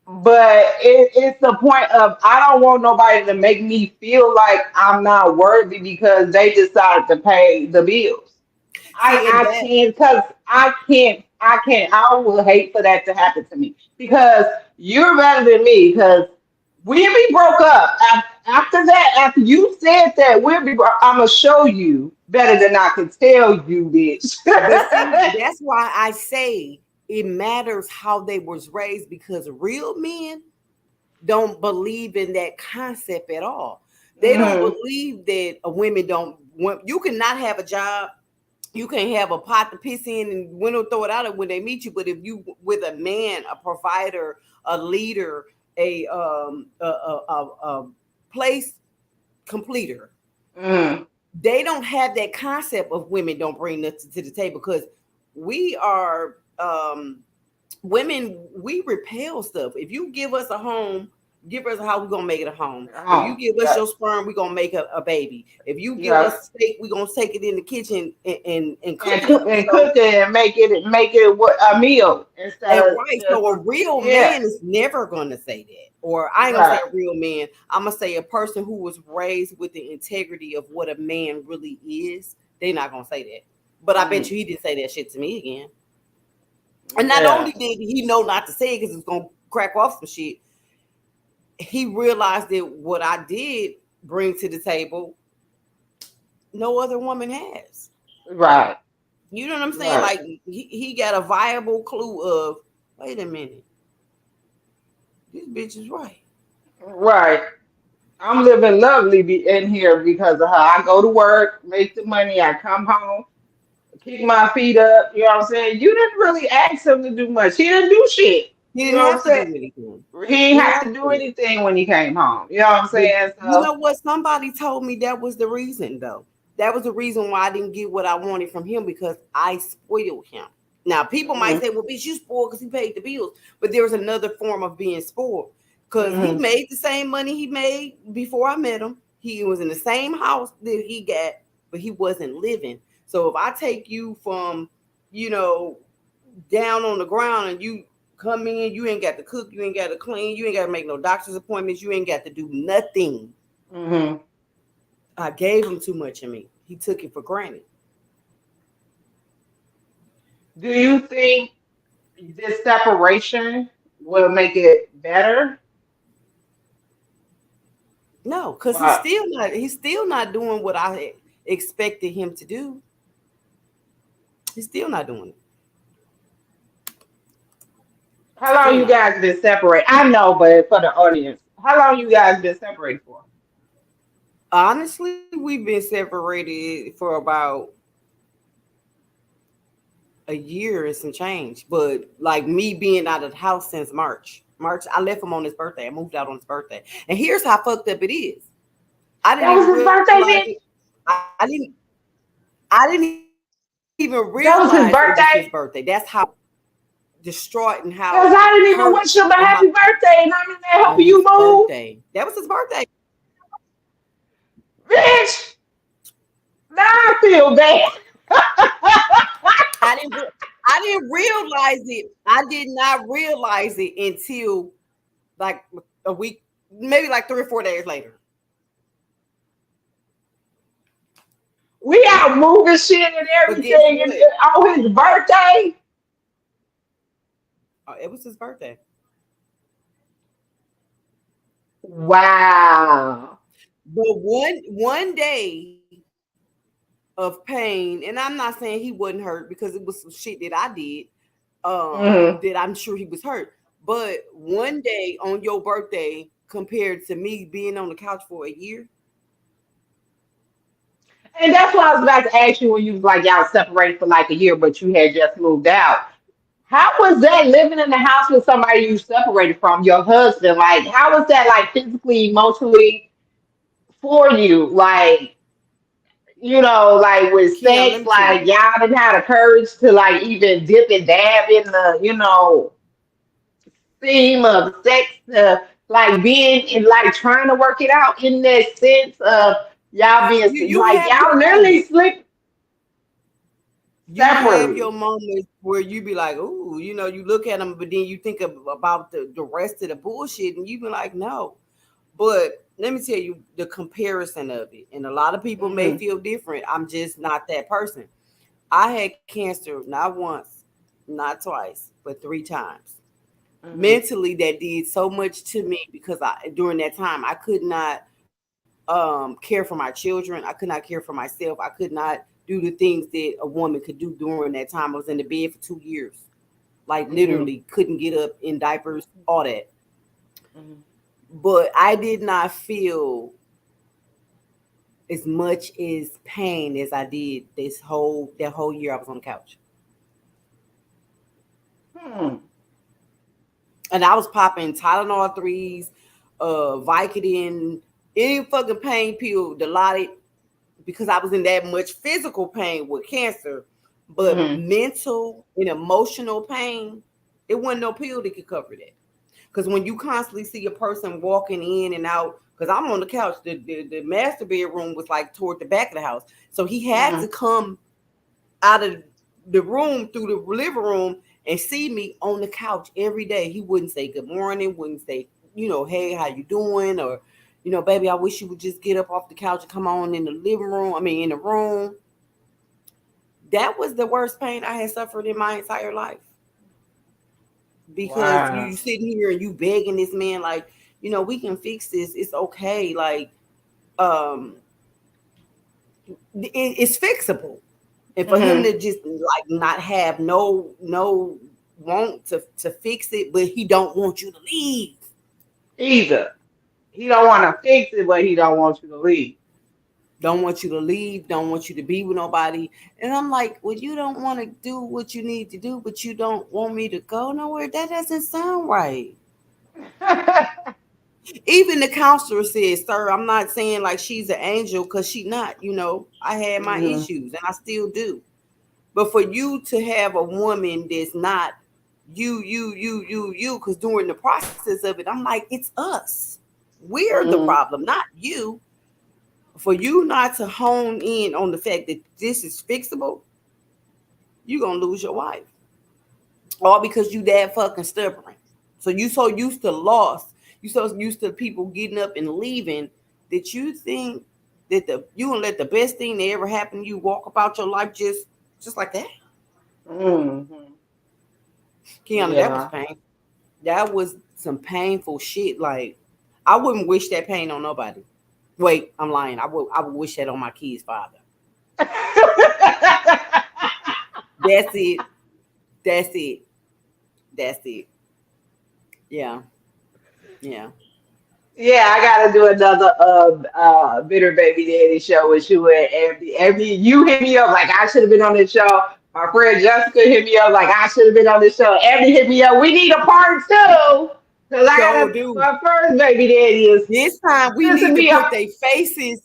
But it's the point of I don't want nobody to make me feel like I'm not worthy because they decided to pay the bills. I can't, because I can't. I will hate for that to happen to me because you're better than me. Because we broke up after that. After you said that, I'm gonna show you better than I can tell you, bitch. But see, that's why I say it matters how they was raised, because real men don't believe in that concept at all. They don't believe that a women don't want. You cannot have a job. You can have a pot to piss in and women throw it out when they meet you. But if you with a man, a provider, a leader, a place completer, they don't have that concept of women don't bring nothing to the table, because we are women. We repel stuff. If you give us a home, give us a house, we're gonna make it a home. If you give us your sperm, we're gonna make a baby. If you give us steak, we're gonna take it in the kitchen and cook it and make it a meal instead of right. So a real man is never gonna say that. Or I ain't gonna say a real man. I'm gonna say a person who was raised with the integrity of what a man really is. They're not gonna say that. But I bet you he didn't say that shit to me again. And not only did he know not to say it because it's gonna crack off some shit, he realized that what I did bring to the table, no other woman has. Right. You know what I'm saying? Right. Like he got a viable clue of, wait a minute, this bitch is right. Right. I'm living lovely in here because of her. I go to work, make the money, I come home, kick my feet up. You know what I'm saying? You didn't really ask him to do much. He didn't do shit. He didn't have to do anything. He didn't have to do anything when he came home. You know what I'm saying? So, you know what? Somebody told me that was the reason, though. That was the reason why I didn't get what I wanted from him, because I spoiled him. Now, people might say, well, bitch, you spoiled because he paid the bills. But there was another form of being spoiled because he made the same money he made before I met him. He was in the same house that he got, but he wasn't living. So if I take you from, you know, down on the ground and you come in, you ain't got to cook, you ain't got to clean, you ain't got to make no doctor's appointments, you ain't got to do nothing. I gave him too much of me. He took it for granted. Do you think this separation will make it better? No, because he's still not doing what I expected him to do. He's still not doing it. How long you guys been separated? I know, but for the audience, how long you guys been separated for? Honestly, we've been separated for about a year and some change. But like me being out of the house since March, I left him on his birthday. I moved out on his birthday. And here's how fucked up it is. That was his birthday, bitch? I didn't even realize that was his birthday. It was his birthday. That's how distraught and how. Because I didn't even wish him a happy birthday, and I'm in there helping you move. That was his birthday. Bitch, now I feel bad. I didn't realize it. I did not realize it until like a week, maybe like 3 or 4 days later. We out moving shit and everything on his birthday. Oh, it was his birthday. Wow. But one day of pain, and I'm not saying he wasn't hurt because it was some shit that I did that I'm sure he was hurt. But one day on your birthday compared to me being on the couch for a year. And that's what I was about to ask you when you was like, y'all separated for like a year, but you had just moved out. How was that living in the house with somebody you separated from, your husband? Like, how was that like physically, emotionally for you? Like, you know, like with sex, like y'all didn't have the courage to like even dip and dab in the, you know, theme of sex, like being in like trying to work it out in that sense of y'all being like y'all literally sleep. You have your moments where you be like, ooh, you know, you look at them, but then you think about the rest of the bullshit and you be like, no. But let me tell you the comparison of it. And a lot of people may feel different. I'm just not that person. I had cancer not once, not twice, but 3 times. Mentally, that did so much to me because during that time, I could not care for my children. I could not care for myself. I could not do the things that a woman could do during that time. I was in the bed for 2 years. Like literally couldn't get up in diapers, all that. But I did not feel as much as pain as I did that whole year I was on the couch. And I was popping Tylenol 3s, Vicodin, any fucking pain pill, Dilaudid, because I was in that much physical pain with cancer, but mental and emotional pain, it wasn't no pill that could cover that. Because when you constantly see a person walking in and out, because I'm on the couch, the master bedroom was like toward the back of the house. So he had to come out of the room through the living room and see me on the couch every day. He wouldn't say good morning, wouldn't say, you know, hey, how you doing? Or, you know, baby, I wish you would just get up off the couch and come on in the living room. In the room. That was the worst pain I had suffered in my entire life. Because you sitting here and you begging this man, like, you know, we can fix this. It's okay. Like, it's fixable. And for him to just like not have no want to fix it, but he don't want you to leave. Either. He don't want to fix it, but he don't want you to leave. Don't want you to leave. Don't want you to be with nobody. And I'm like, well, you don't want to do what you need to do, but you don't want me to go nowhere. That doesn't sound right. Even the counselor says, sir, I'm not saying like she's an angel because she's not, you know, I had my issues and I still do. But for you to have a woman that's not you, because during the process of it, I'm like, it's us. We're the problem, not you. For you not to hone in on the fact that this is fixable, you're gonna lose your wife. All because you that fucking stubborn. So you so used to loss, you so used to people getting up and leaving that you think that you gonna let the best thing that ever happened to you walk about your life just like that. Mm-hmm. Kiana, that was pain. That was some painful shit. Like, I wouldn't wish that pain on nobody. Wait, I'm lying. I would wish that on my kid's father. That's it. That's it. That's it. Yeah. Yeah. Yeah, I gotta do another Bitter Baby Daddy show with you and every you hit me up like I should have been on this show. My friend Jessica hit me up like I should have been on this show. Every hit me up. We need a part two. Cause I So, gotta dude, my first baby daddy is this time we need to put their faces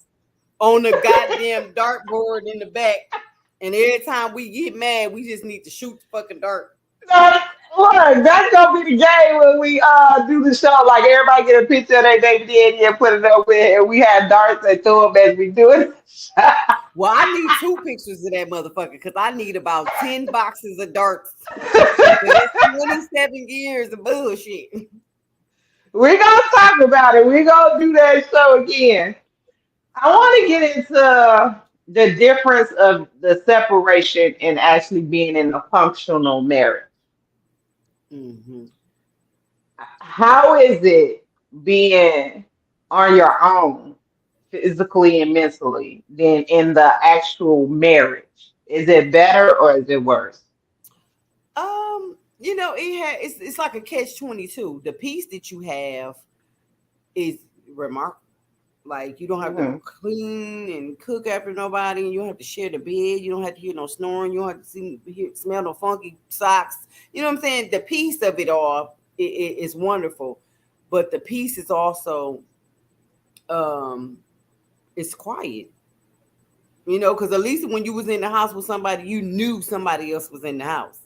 on the goddamn dartboard in the back. And every time we get mad, we just need to shoot the fucking dart. Look, that's gonna be the game when we do the show. Like everybody get a picture of their baby daddy and put it up with, and we have darts and throw them as we do it. Well, I need 2 pictures of that motherfucker because I need about 10 boxes of darts. That's 27 years of bullshit. We're gonna talk about it. We're gonna do that show again. I want to get into the difference of the separation and actually being in a functional marriage. Mm-hmm. How is it being on your own, physically and mentally, than in the actual marriage? Is it better or is it worse? It's like a catch-22. The peace that you have is remarkable. Like, you don't have to clean and cook after nobody, and you don't have to share the bed. You don't have to hear no snoring. You don't have to smell no funky socks. You know what I'm saying? The peace of it all is wonderful, but the peace is also it's quiet. Because at least when you was in the house with somebody, you knew somebody else was in the house.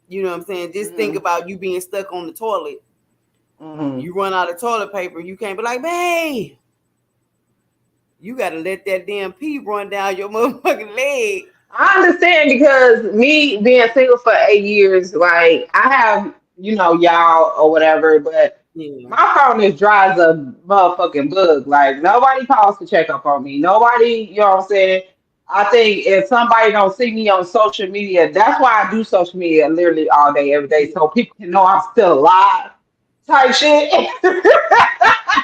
You know what I'm saying? Just think about you being stuck on the toilet. You run out of toilet paper, you can't be like, babe. You got to let that damn pee run down your motherfucking leg. I understand because me being single for 8 years, like I have, y'all or whatever, but my phone is dry as a motherfucking bug. Like nobody calls to check up on me. Nobody, you know what I'm saying? I think if somebody don't see me on social media, that's why I do social media literally all day, every day, so people can know I'm still alive. Type shit.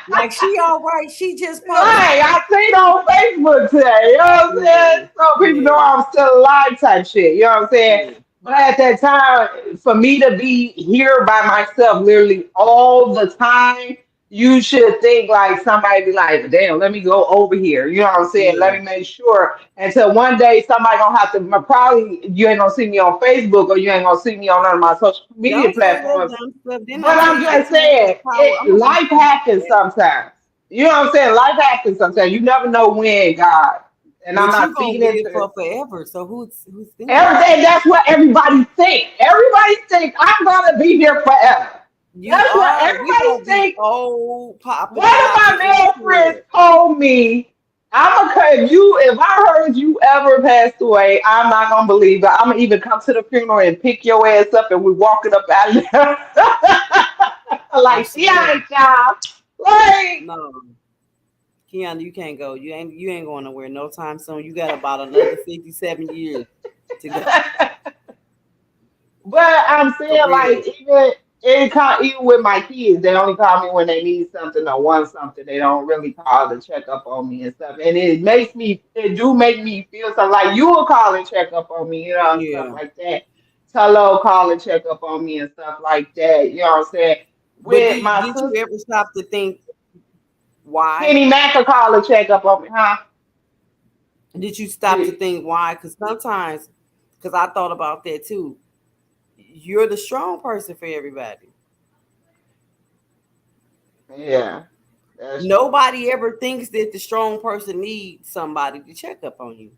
Like she all right. She just right. I seen on Facebook today. You know what I'm saying? So people know I'm still alive. Type shit. You know what I'm saying? But at that time, for me to be here by myself, literally all the time, you should think like somebody be like, "Damn, let me go over here." You know what I'm saying? Let me make sure. Until one day, somebody gonna have to. Probably you ain't gonna see me on Facebook or you ain't gonna see me on none of my social media platforms. But I'm just saying, life happens sometimes. You know what I'm saying? Life happens sometimes. You never know when, God. And but I'm not speaking into for forever. So who's thinking? Everything. That's what everybody think. Everybody think I'm gonna be here forever. That's what everybody think. Oh, one of my male friends told me, if I heard you ever passed away, I'm not gonna believe it. I'm gonna even come to the funeral and pick your ass up and we walking up out of there. Like she ain't y'all. Like no. Kiana, you can't go. You ain't going nowhere no time soon. You got about another 57 years to go. But I'm saying, like, even with my kids, they only call me when they need something or want something. They don't really call to check up on me and stuff. And it do make me feel something like you will call and check up on me, and stuff like that. Hello, call and check up on me and stuff like that. You know what I'm saying? Did you ever stop to think why? Kenny Mac will call and check up on me, huh? Did you stop to think why? Because sometimes, I thought about that too. You're the strong person for everybody. Yeah. Nobody ever thinks that the strong person needs somebody to check up on you.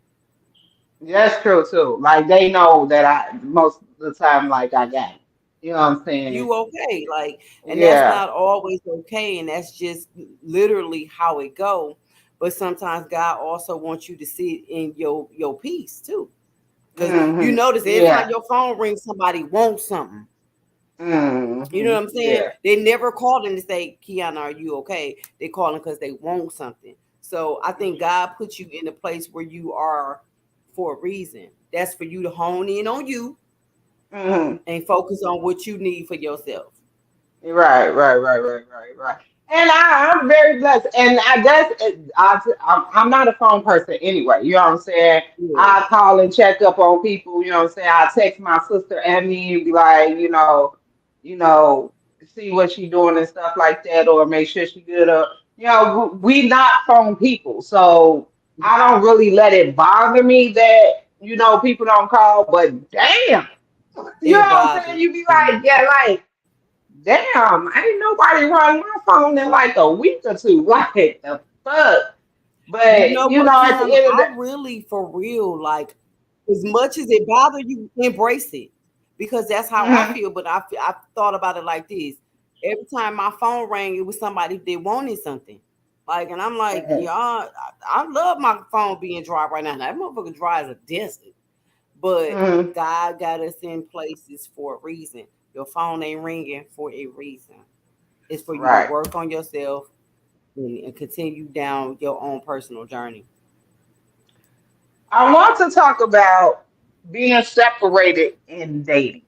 That's true too. Like they know that I most of the time like I got it. You know what I'm saying? You okay, like, and that's Yeah. not always okay, and that's just literally how it go. But sometimes God also wants you to sit in your peace too, because you notice every time Yeah. your phone rings, somebody wants something. You know what I'm saying? Yeah. They never called in to say, Kiana, are you okay? They calling because they want something. So I think God put you in a place where you are for a reason. That's for you to hone in on you hmm and focus on what you need for yourself. Right. And I'm very blessed. And I guess I'm not a phone person anyway. You know what I'm saying? Yeah. I call and check up on people. You know what I'm saying? I text my sister Emmy and be like, see what she doing and stuff like that, or make sure she good. Or we not phone people, so I don't really let it bother me that people don't call. But damn, you know It what I'm saying? bothers You be me. like, yeah, like. Damn, ain't nobody run my phone in like a week or two. Like the fuck. You But know what, at the Kiana? end of I the really, for real, like, as much as it bother you, embrace it because that's how I Mhm, feel. But I thought about it like this: every time my phone rang, it was somebody that wanted something. Like, and I'm like, mhm, y'all, I love my phone being dry right now. That motherfucker dry as a desert. But mhm. God got us in places for a reason. Your phone ain't ringing for a reason. It's for you to Right. work on yourself and continue down your own personal journey. I want to talk about being separated in dating.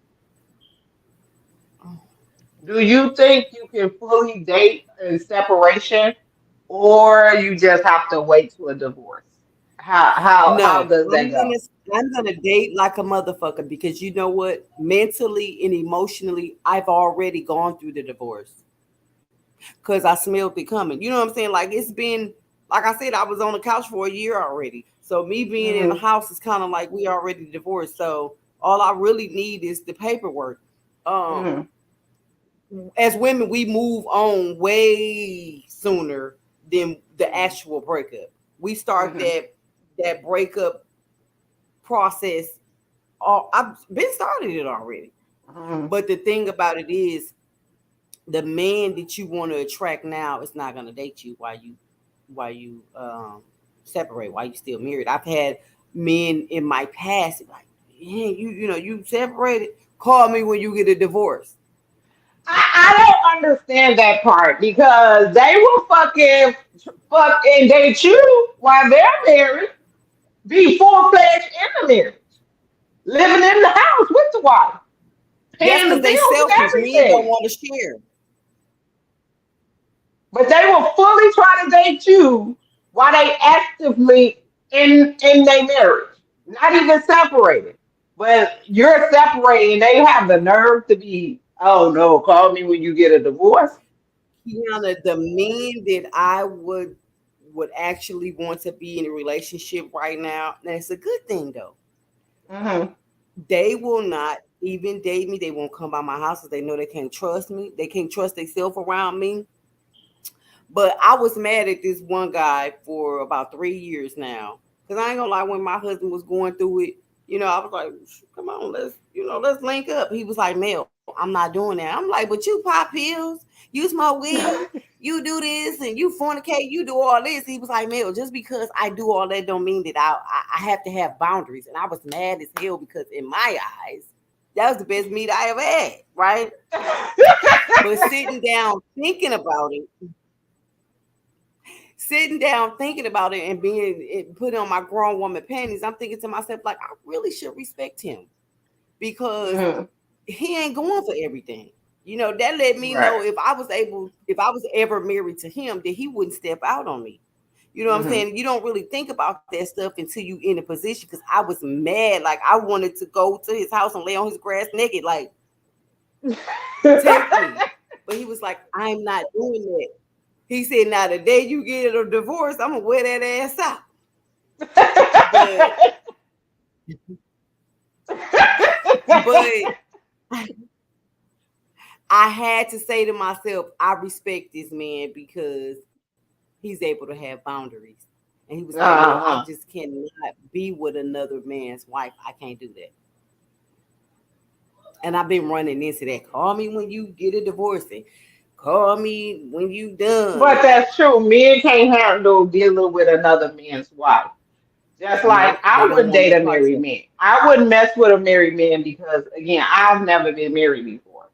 Do you think you can fully date in separation, or you just have to wait to a divorce? How No, does that go? I'm gonna date like a motherfucker because you know what? Mentally and emotionally, I've already gone through the divorce because I smelled it coming. You know what I'm saying? Like it's been, like I said, I was on the couch for a year already. So me being in the hmm house is kind of like we already divorced. So all I really need is the paperwork. Um, hmm as women, we move on way sooner than the actual breakup. We start hmm that breakup process. I've been started it already. hmm But the thing about it is, the man that you want to attract now is not going to date you while you separate, while you still married. I've had men in my past like, yeah, you separated. Call me when you get a divorce. I don't understand that part because they will fuck and date you while they're married, be full fledged in the marriage, living in the house with the wife, That's paying the because they bills and selfish. Men don't everything. want to share. But they will fully try to date you while they actively in their marriage, not even separated. But you're separating, they have the nerve to be, oh no, call me when you get a divorce. Kiana, the men that I would actually want to be in a relationship right now, and it's a good thing though. hmm They will not even date me. They won't come by my house because they know they can't trust me. They can't trust themselves around me. But I was mad at this one guy for about 3 years now. Cause I ain't gonna lie, when my husband was going through it, I was like, come on, let's link up. He was like, Mel, I'm not doing that. I'm like, but you pop pills, you smoke weed, you do this and you fornicate, you do all this. He was like, Mel, just because I do all that don't mean that I have to have boundaries. And I was mad as hell because in my eyes, that was the best meat I ever had, right? But sitting down thinking about it and put on my grown woman panties, I'm thinking to myself, like, I really should respect him because hmm he ain't going for everything. That let me Right. know if I was ever married to him, that he wouldn't step out on me. You know what I'm hmm saying? You don't really think about that stuff until you in a position. Because I was mad, like I wanted to go to his house and lay on his grass naked, like take me. But he was like, I'm not doing that. He said, now the day you get a divorce, I'm gonna wear that ass out. But but I had to say to myself, I respect this man because he's able to have boundaries. And he was like, "Well, I just cannot be with another man's wife. I can't do that." And I've been running into that. Call me when you get a divorce. And call me when you done. But that's true. Men can't handle dealing with another man's wife. Just like Nope, I they don't wouldn't want date no a parts married of man. I wouldn't mess with a married man because, again, I've never been married before.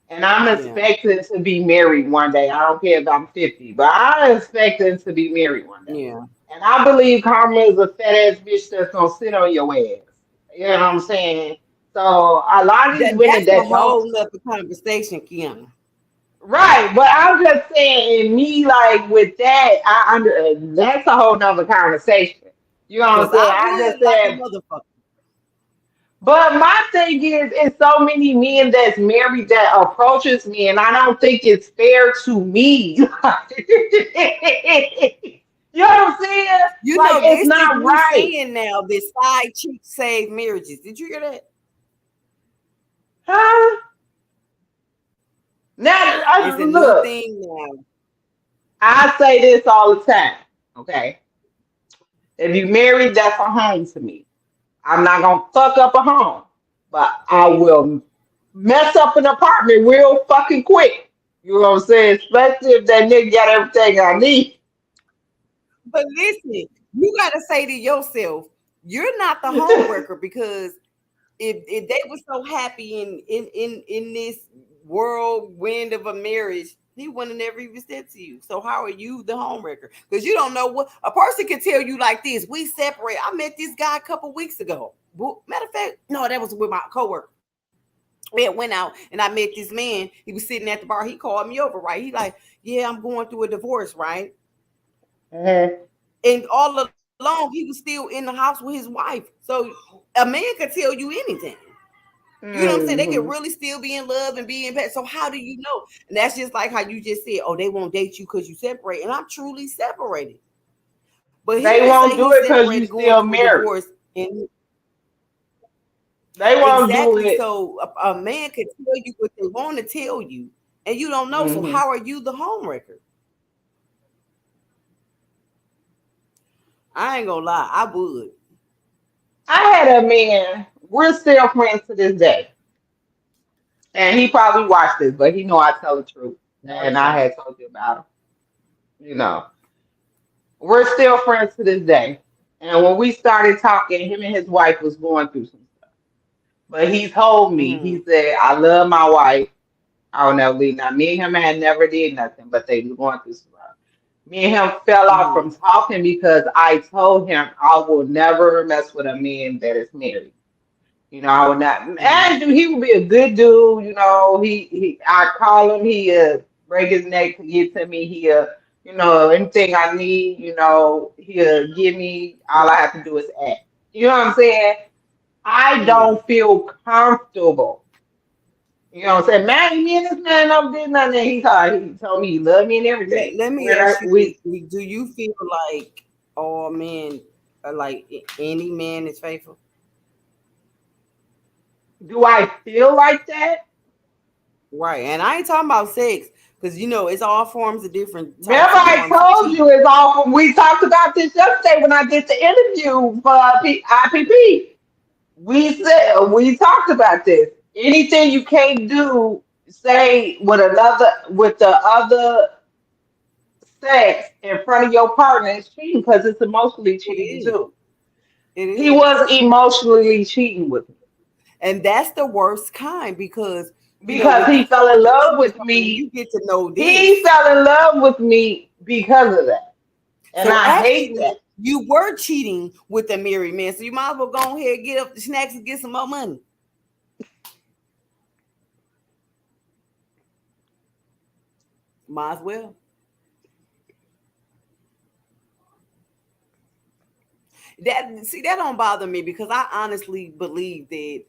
And I'm it. Yeah, expecting to be married one day. I don't care if I'm 50, but I'm expecting to be married one day. yeah. And I believe karma is a fat ass bitch that's going to sit on your ass. You know what I'm saying? So a lot of these women That's a that don't. whole nother conversation, Kiana. Right, but I'm just saying, in me, like with that, that's a whole nother conversation. You know what I'm Because saying? I I would just like a said, motherfucker. but my thing is, it's so many men that's married that approaches me, and I don't think it's fair to me. You know what I'm saying? You Like know, it's this is not new right, saying now, this side chick save marriages. Did you hear that? huh? Now, It's a new look, thing now. I say this all the time. Okay, if you married, that's a home to me. I'm not gonna fuck up a home, but I will mess up an apartment real fucking quick. You know what I'm saying? Especially if that nigga got everything I need. But listen, you got to say to yourself, you're not the homewrecker because if they were so happy in this whirlwind of a marriage, he wouldn't have never even said to you. So how are you the homewrecker? Because you don't know what a person can tell you like this. We separate. I met this guy a couple weeks ago. Well, matter of fact, no, that was with my coworker. We had went out and I met this man. He was sitting at the bar. He called me over, right? He like, yeah, I'm going through a divorce, right? Mhm. And all along, he was still in the house with his wife. So a man could tell you anything. You know what I'm saying? They could Mhm. really still be in love and be in bed. So how do you know? And that's just like how you just said, oh, they won't date you because you separate. And I'm truly separated. But he They didn't won't say do he it because you separated going still through a married. divorce. And They won't do exactly. it. So a man could tell you what they want to tell you, and you don't know. So Mhm. how are you the homewrecker? I ain't gonna lie, I would. I had a man. We're still friends to this day, and he probably watched this, but he know I tell the truth, and I had told you about him. You know, we're still friends to this day. And when we started talking, him and his wife was going through some stuff. But he told me, Mm, he said, I love my wife. I will never leave. Now, me and him had never did nothing, but they was going through some stuff. Me and him fell off mm, from talking because I told him I will never mess with a man that is married. You know, I would not. mm, And he would be a good dude. You know, I call him. Break his neck to get to me. Anything I need. He'll give me. All I have to do is act. You know what I'm saying? I yeah. don't feel comfortable. You know what I'm saying? Man, me and this man never did nothing. He told me he loved me and everything. Let me When ask you this: we do you feel like all men, are like any man, is faithful? do I feel like that? Right, and I ain't talking about sex because it's all forms of different types Remember, of I forms of told cheating. you it's awful. We talked about this yesterday when I did the interview for IPP. We talked about this. Anything you can't do, say with the other sex in front of your partner is cheating because it's emotionally It cheating is. too. It He is. was emotionally cheating with me And that's the worst kind because because when he you fell fall in into love with something and me. you get to know He this. fell in love with me because of that, and So I hate actually, that. you were cheating with a married man. So you might as well go ahead and get up the snacks and get some more money. Might as well. That don't bother me because I honestly believe that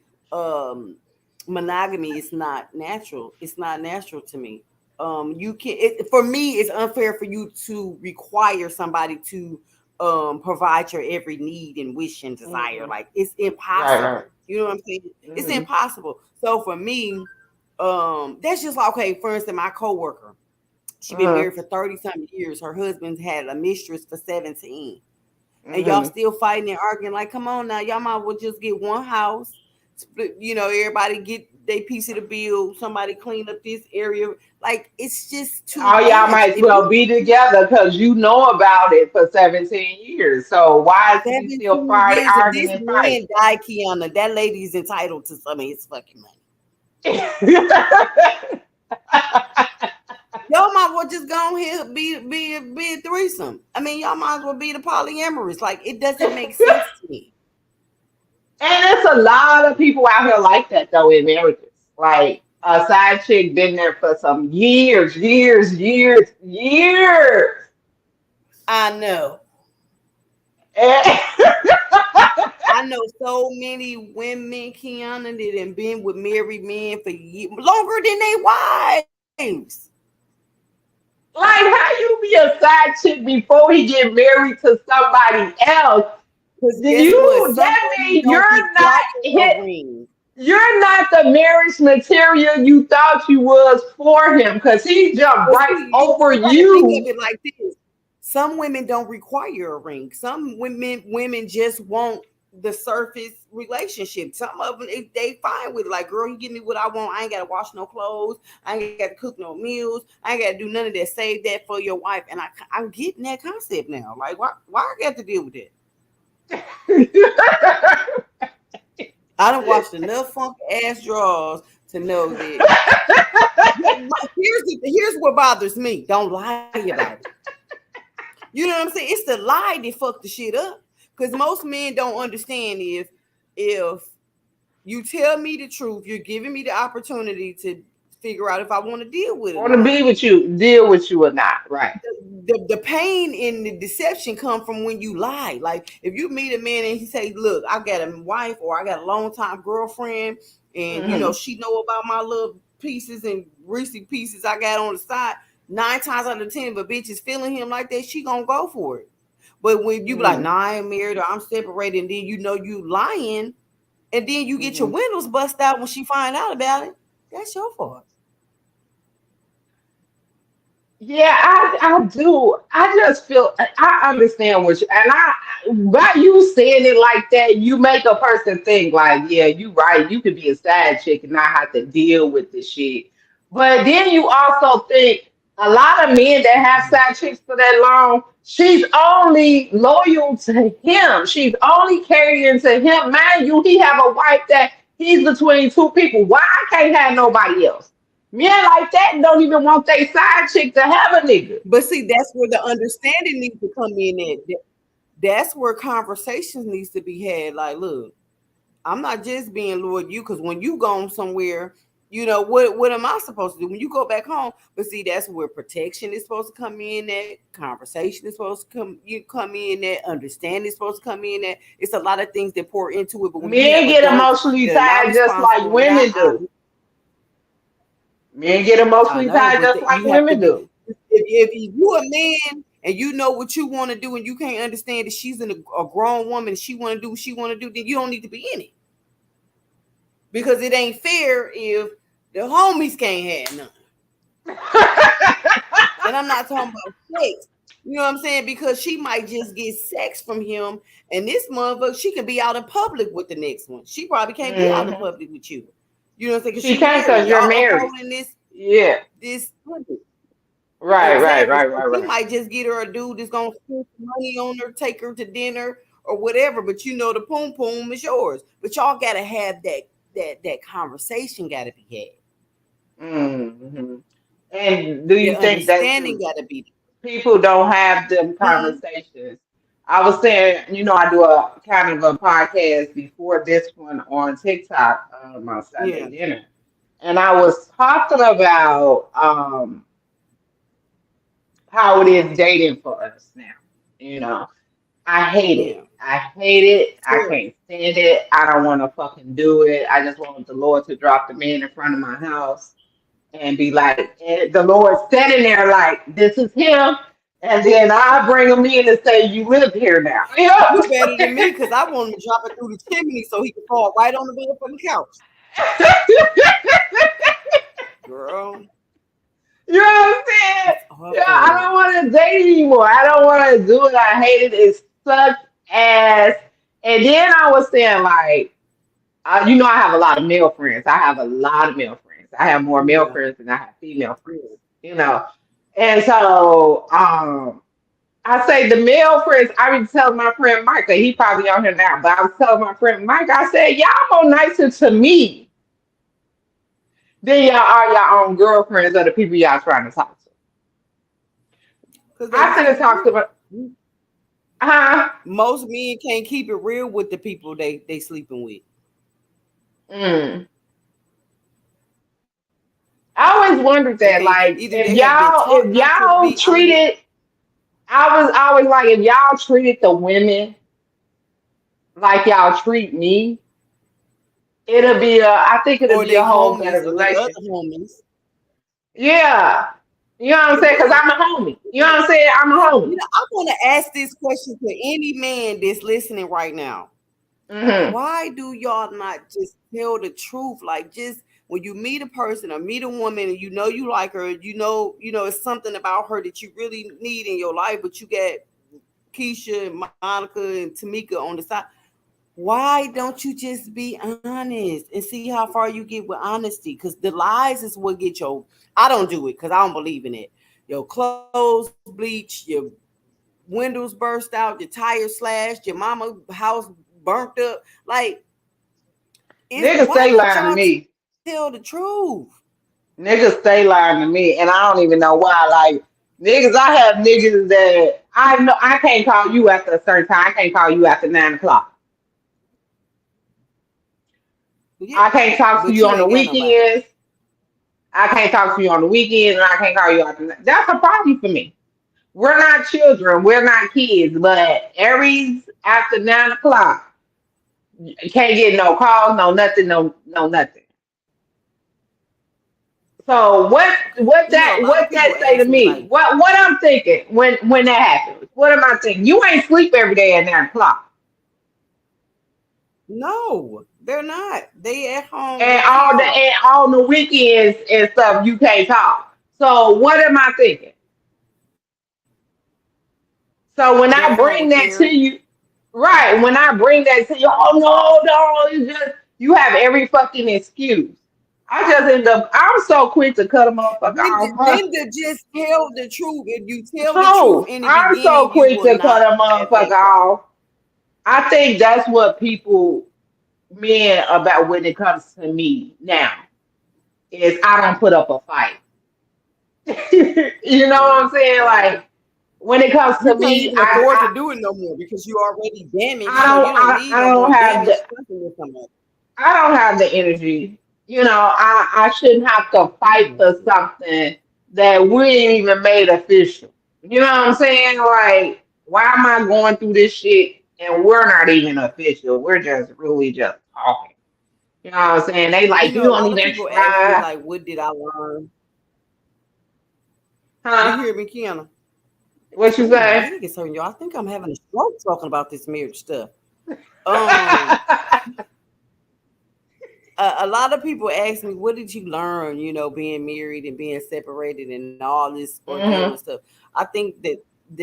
monogamy is not natural. It's not natural to me. You can for me it's unfair for you to require somebody to provide your every need and wish and desire. Mhm. Like it's Right, right. impossible. You know what I'm saying? It's Hmm. impossible. So for me, that's just like, okay, for instance, my coworker, she been Uh, married for 30 something years. Her husband had a mistress for 17. and y'all still fighting and arguing. Like, come on now, y'all might well just get one house, split, everybody get their piece of the bill, somebody clean up this area. Like, it's just too Oh, y'all much. might as well be together because you know about it for 17 years. So why is he 17 still years of arguing this and fighting? man died, Kiana. That lady's entitled to some of his fucking money. Y'all might well just go ahead be a threesome. I mean, y'all might as well be the polyamorous. Like, it doesn't make sense to me. And there's a lot of people out here like that though in marriages. Like a side chick been there for some years, years. I know. And- I know so many women, Kiana, that have been with married men for years, longer than they wives. Like how you be a side chick before he get married to somebody else? Because That means you're not the marriage material you thought you was for him because he jumped right over you. Think of it like this. Some women don't require a ring. Some women just want the surface relationship. Some of them they fine with it. Like, girl, you give me what I want. I ain't gotta wash no clothes. I ain't gotta cook no meals. I ain't gotta do none of that. Save that for your wife. And I'm getting that concept now. Like, why I got to deal with that? I done watched enough funky ass draws to know that. Here's what bothers me. Don't lie about it. You know what I'm saying? It's the lie that fucked the shit up. Because most men don't understand if you tell me the truth, you're giving me the opportunity to figure out if I want to deal with it. Want to be with you, deal with you or not, right? The pain and the deception come from when you lie. Like, if you meet a man and he say, look, I got a wife or I got a long time girlfriend and she know about my little pieces and greasy pieces I got on the side, 9 times out of 10, if a bitch is feeling him like that, she gonna go for it. But when you be like, nah, I ain't married or I'm separated, and then you know you lying, and then you get your windows bust out when she find out about it, that's your fault. Yeah, I do. I just feel I understand what you by you saying it like that, you make a person think like, yeah, you right. You could be a side chick and not have to deal with the shit. But then you also think a lot of men that have side chicks for that long, she's only loyal to him. She's only carrying to him. Man, he have a wife that he's between two people. Why I can't have nobody else? Men like that don't even want their side chick to have a nigga. But see, that's where the understanding needs to come in at. That's where conversations needs to be had. Like, look, I'm not just being loyal to you, because when you go somewhere, what am I supposed to do when you go back home? But see, that's where protection is supposed to come in at, conversation is supposed to come in at, understanding is supposed to come in at. It's a lot of things that pour into it. But when men get emotionally tied just like women do. Men get emotionally tied just like women do. If you a man and you know what you want to do and you can't understand that she's a grown woman and she want to do what she want to do, then you don't need to be in it. Because it ain't fair if the homies can't have none. And I'm not talking about sex. You know what I'm saying? Because she might just get sex from him, and this motherfucker, she can be out in public with the next one. She probably can't be out in public with you. You know what I'm saying? She can't because you're married. This right. He might just get her a dude that's gonna spend money on her, take her to dinner or whatever. But the poom poom is yours. But y'all gotta have that conversation gotta be had. And do you think that gotta be people don't have them conversations? I was saying, I do a kind of a podcast before this one on TikTok on Sunday dinner. And I was talking about how it is dating for us now. I hate it. I hate it. I can't stand it. I don't want to fucking do it. I just want the Lord to drop the man in front of my house and be like, and the Lord standing there like, this is him. And then I bring him in and say, you live here now. You better than me, because I want him to drop it through the chimney so he can fall right on the motherfucking couch. Girl. You know what I'm saying? I don't want to date anymore. I don't want to do it. I hate it. It's such as, and then I was saying like, you know, I have a lot of male friends. I have a lot of male friends. I have more male Yeah. friends than I have female friends. Yeah. You know, and so I say the male friends. I was telling my friend Mike, he probably on here now, but I was telling my friend Mike, I said, y'all more nicer to me than y'all are your own girlfriends or the people y'all trying to talk to. Because they I keep could have it talked to real. my, huh? Most men can't keep it real with the people they sleeping with. Mm. I always wondered They that, can't. like, Either they have been taught if not to y'all be honest, treated, I was always like, if y'all treated the women like y'all treat me, I think it'll or be a they whole better homies or they other relationship. homies. Yeah. You know what I'm But saying? Because now, I'm a homie. You know what I'm saying? I'm a you homie. know, I want to ask this question to any man that's listening right now. Hmm. Why do y'all not just tell the truth? Like, just when you meet a person or meet a woman and you know you like her, it's something about her that you really need in your life, but you got Keisha and Monica and Tamika on the side. Why don't you just be honest and see how far you get with honesty? Because the lies is what get your. I don't do it because I don't believe in it. Your clothes bleach, your windows burst out, your tires slashed, your mama house burnt up. Like, Niggas why stay don't lying to y'all me. tell the truth? Niggas stay lying to me. And I don't even know why. Like, niggas, I have niggas that I know I can't call you after a certain time. I can't call you after 9 o'clock. Yeah, I can't talk to but you you on the ain't got nobody. weekends. I can't talk to you on the weekends, and I can't call you after. That's a problem for me. We're not children. We're not kids. But every after 9 o'clock, you can't get no calls, no nothing, no nothing. So what A lot of what people that say to ask me me? like, What I'm thinking when that happens? What am I thinking? You ain't sleep every day at 9 o'clock, no, they're not. They at home and with kids. all the weekends and stuff you can't talk. So what am I thinking? So when They're I at home bring with that to Carrie. you, right? When I bring that to you, oh no, it's just you have every fucking excuse. I just end up. I'm so quick to cut a motherfucker off. Huh? Then to just tell the truth. If you tell the truth Oh, in the I'm so beginning, you quick will to cut not a have that motherfucker problem. off. I think that's what people men about when it comes to me now is I don't put up a fight. You know what I'm saying? Yeah. Like when it comes You to can't me, even afford to do it no more because you already damaged, so you don't need I no more don't have damage the something with somebody. I don't have the energy. You know, I shouldn't have to fight for something that we ain't even made official. You know what I'm saying? Like, why am I going through this shit and we're not even official? We're just really just talking. You know what I'm saying? They like you A don't lot of even people ask me try. like, "What did I learn?" You Huh? hear me, Kiana? What you Ooh, my say? head is hurting, y'all. I think I'm having a stroke talking about this marriage stuff. Um, a lot of people ask me, "What did you learn?" Being married and being separated and all this ordeal and Hmm. stuff. I think that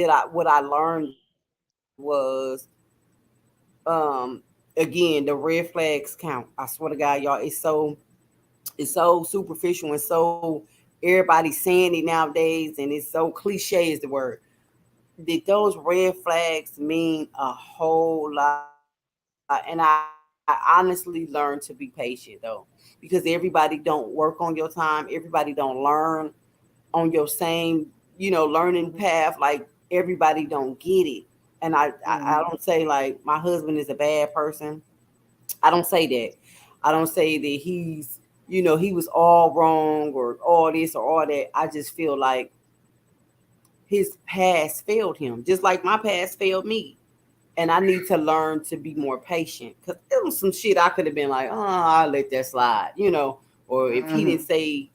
I what I learned was, again, the red flags count. I swear to God, y'all, it's so superficial and so everybody's saying it nowadays, and it's so cliche is the word. That those red flags mean a whole lot, and I honestly learned to be patient though, because everybody don't work on your time. Everybody don't learn on your same learning path. Like, everybody don't get it, and I Hmm. don't say like my husband is a bad person. I don't say that. I don't say that he was all wrong or all this or all that. I just feel like his past failed him, just like my past failed me. And I need to learn to be more patient, because it was some shit I could have been like, oh, I'll let that slide. Or if he didn't Hmm. say,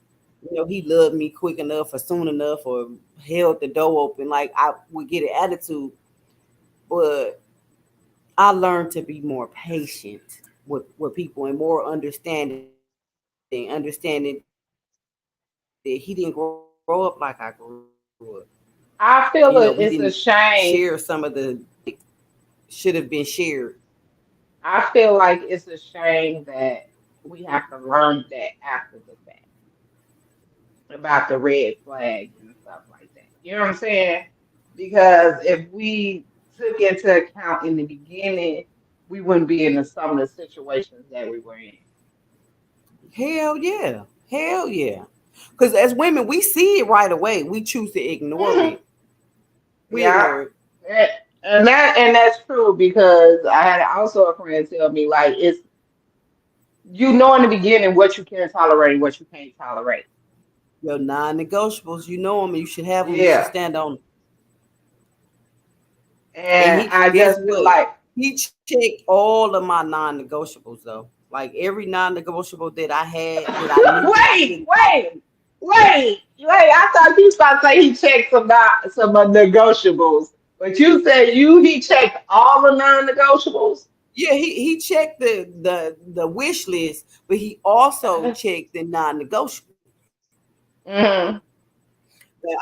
he loved me quick enough or soon enough or held the door open, like I would get an attitude. But I learned to be more patient with people and more understanding that he didn't grow up like I grew up. I We feel didn't it's a share shame. some of the. should have been shared. I feel like it's a shame that we have to learn that after the fact about the red flags and stuff like that. You know what I'm saying? Because if we took into account in the beginning, we wouldn't be in some of the situations that we were in. Hell yeah. Hell yeah. Because as women, we see it right away. We choose to ignore it. We Yeah. ignore it. And that's true because I had also a friend tell me like it's you know in the beginning what you can tolerate and what you can't tolerate. Your non-negotiables, you know them, and you should have them. You should Yeah. stand on them. And he, I guess just feel what? like He checked all of my non-negotiables though. Like every non-negotiable that I had that I knew that I wait. I thought you was about to say he checked some negotiables. But you said he checked all the non-negotiables? Yeah, he checked the wish list, but he also checked the non-negotiable. Mm-hmm.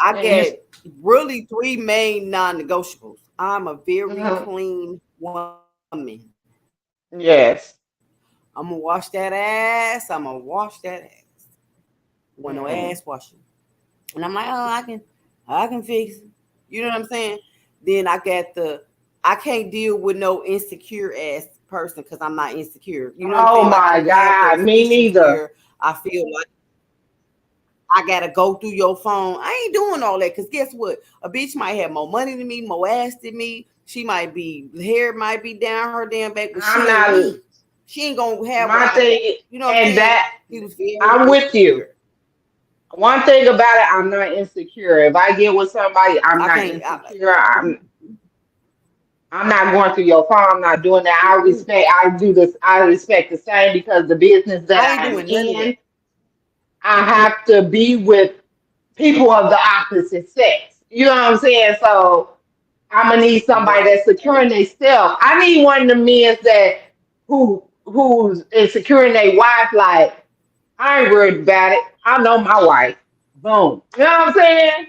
I And get really three main non-negotiables. I'm a very Mhm. clean woman. Yes. I'm gonna wash that ass. I'm gonna wash that ass. Want no Mhm. ass washing. And I'm like, oh, I can fix it. You know what I'm saying? Then I got I can't deal with no insecure ass person because I'm not insecure. You know what I'm Oh saying? Like, I my don't have God, those me issues neither. where I feel like I gotta go through your phone. I ain't doing all that because guess what? A bitch might have more money than me, more ass than me. She might be hair might be down her damn back, but she I'm ain't not me. She ain't gonna have what my I got. thing, You know what I'm and saying? that He was very I'm with you. insecure. One thing about it, I'm not insecure. If I get with somebody, I'm I not can't. insecure. I'm not going through your phone. I'm not doing that. I do this. I respect the same because the business that I ain't I'm doing none of that. in, I have to be with people of the opposite sex. You know what I'm saying? So I'm gonna need somebody Right. that's securing themselves. I need one of the men that who's insecure in their wife. Like I ain't worried about it. I know my wife. Boom. You know what I'm saying?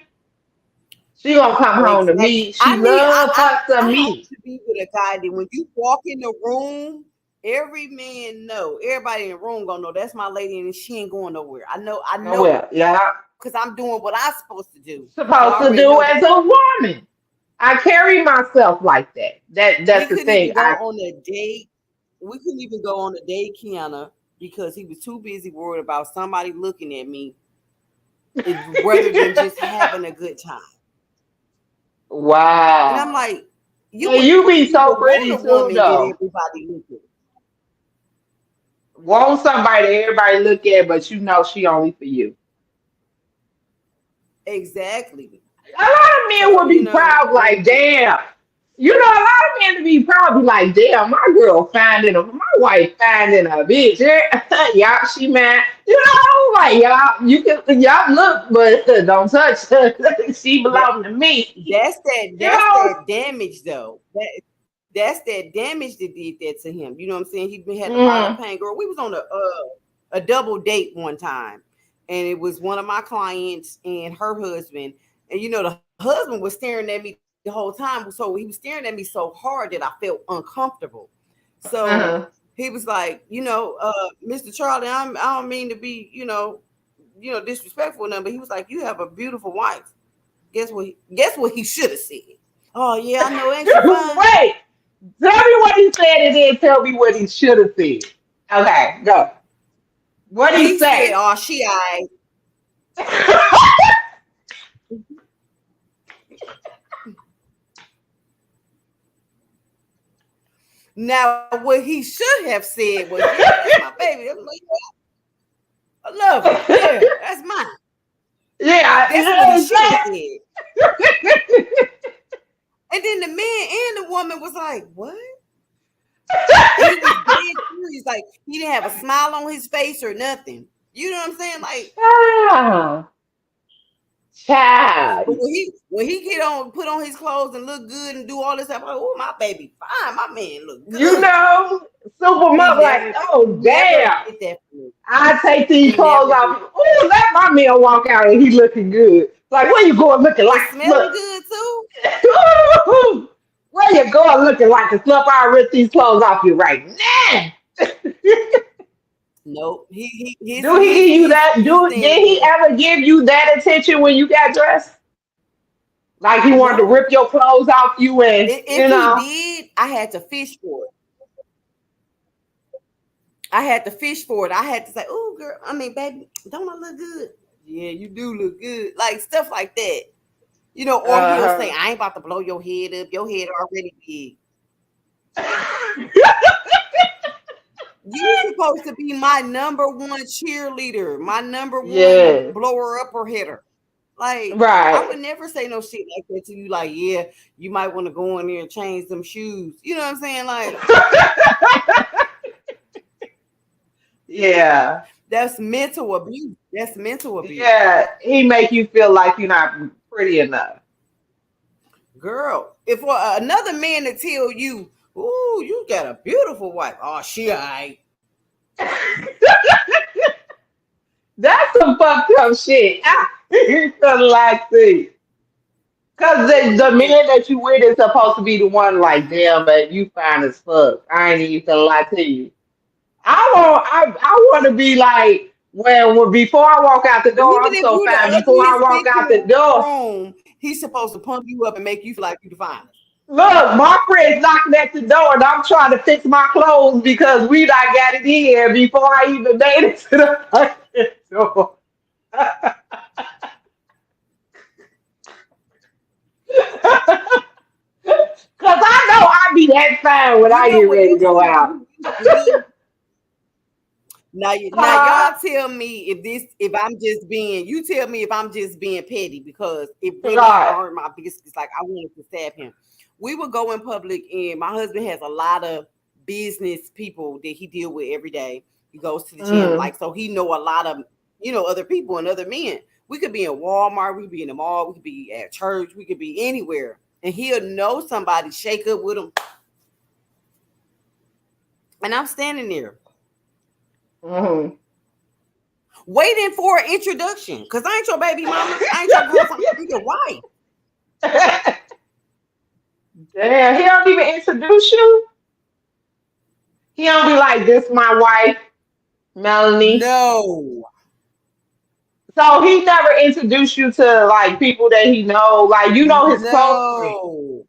She gonna come home to Exactly. me. She love her some I have me. to be with a guy that when you walk in the room, every man know, everybody in the room gonna know that's my lady and she ain't going nowhere. I know Nowhere. Yeah. because I'm doing what I'm supposed to do. So I Supposed to already do know as that. a woman. I carry myself like that. We That's the couldn't thing. even go on a date. We couldn't even go on a date, Kiana, because he was too busy worried about somebody looking at me rather than just having a good time. And I'm Wow. like, you And would you be so want pretty a too, woman that though. everybody look at. Want somebody that everybody look at, but you know she only for you. Exactly. A lot of men So, would be proud, like, damn. You know, a lot of men would be proud, be like, damn, my girl finding my wife finding a bitch. Y'all, she mad. You know, like, y'all look, but don't touch her. She that, belong to me. that's You know? that damage though. That's that damage that did that to him. You know what I'm saying? He had to buy the Mm, pain. Girl, we was on a double date one time, and it was one of my clients and her husband. And you know, the husband was staring at me the whole time. So he was staring at me so hard that I felt uncomfortable. So uh-huh. he was like, Mr. Charlie, I don't mean to be, disrespectful or nothing, but he was like, you have a beautiful wife. Guess what he should have said? Oh yeah, I know, ain't she fine? Wait, tell me what he said and then tell me what he should have said. Okay, go. What did he He said, say? oh, she I. Now what he should have said was, yeah, that's my baby. I love her. Yeah, that's mine. Yeah, That's what he should have exactly. said. And then the man and the woman was like, what? And he was dead serious. Like he didn't have a smile on his face or nothing. You know what I'm saying? Like, Child. but when he put on his clothes and look good and do all this stuff, like, oh, my baby fine. My man look good. You know, super He mother like, oh damn. did that for me. I take these He clothes never off. did. Oh, let my man walk out and he looking good. Like, where you going looking And like? smelling Look. good too. Where you going looking like the slump? I rip these clothes off you right now. Nope. He his Do he his give you his that? his Did standard he was ever give you that attention when you got dressed? Like he wanted to no. rip your clothes off you and If he did, I had to fish for it. I had to fish for it. I had to say, "Oh, girl, I mean, baby, don't I look good? Yeah, you do look good." Like stuff like that, you know. Or he'll say, uh "I ain't about to blow your head up. Your head already big. You supposed to be my number one cheerleader, my number one yeah, blower up or hitter." Like, I right. would never say no shit like that to you. Like, yeah, you might want to go in there and change them shoes. You know what I'm saying? Like, Yeah, that's mental abuse. That's mental abuse. yeah. He make you feel like you're not pretty enough. Girl, if another man to tell you, "Ooh, you got a beautiful wife," oh, she all right. That's some fucked up shit. You feel like see. Cause the And man that you with is supposed to be the one like, damn, but you fine as fuck. I ain't even gonna lie to you. I want to be like when before I walk out the door, even I'm if so you the fine. Before I ugliest walk bitch in out the the door, room, he's supposed to pump you up and make you feel like you the finest. look, my friend's knocking at the door and I'm trying to fix my clothes because we not got it in before I even made it to the fucking door. Cause I know I be that fine when You I know get what? ready to go out. Now Huh? y'all tell me if I'm just being you tell me if I'm just being petty because it really Right. burned my biscuits like I wanted to stab him. We would go in public and my husband has a lot of business people that he deal with every day. He goes to the gym Mm. like so he know a lot of other people and other men. We could be in Walmart, we could be in the mall, we could be at church, we could be anywhere, and he'll know somebody shake up with him, and I'm standing there Mm. waiting for an introduction because I ain't your baby mama. I ain't your girlfriend. I'm your wife. Damn, he don't even introduce you. He don't be like, "This my wife, Melanie." No, So he never introduced you to like people that he know, like you know his close friends. no.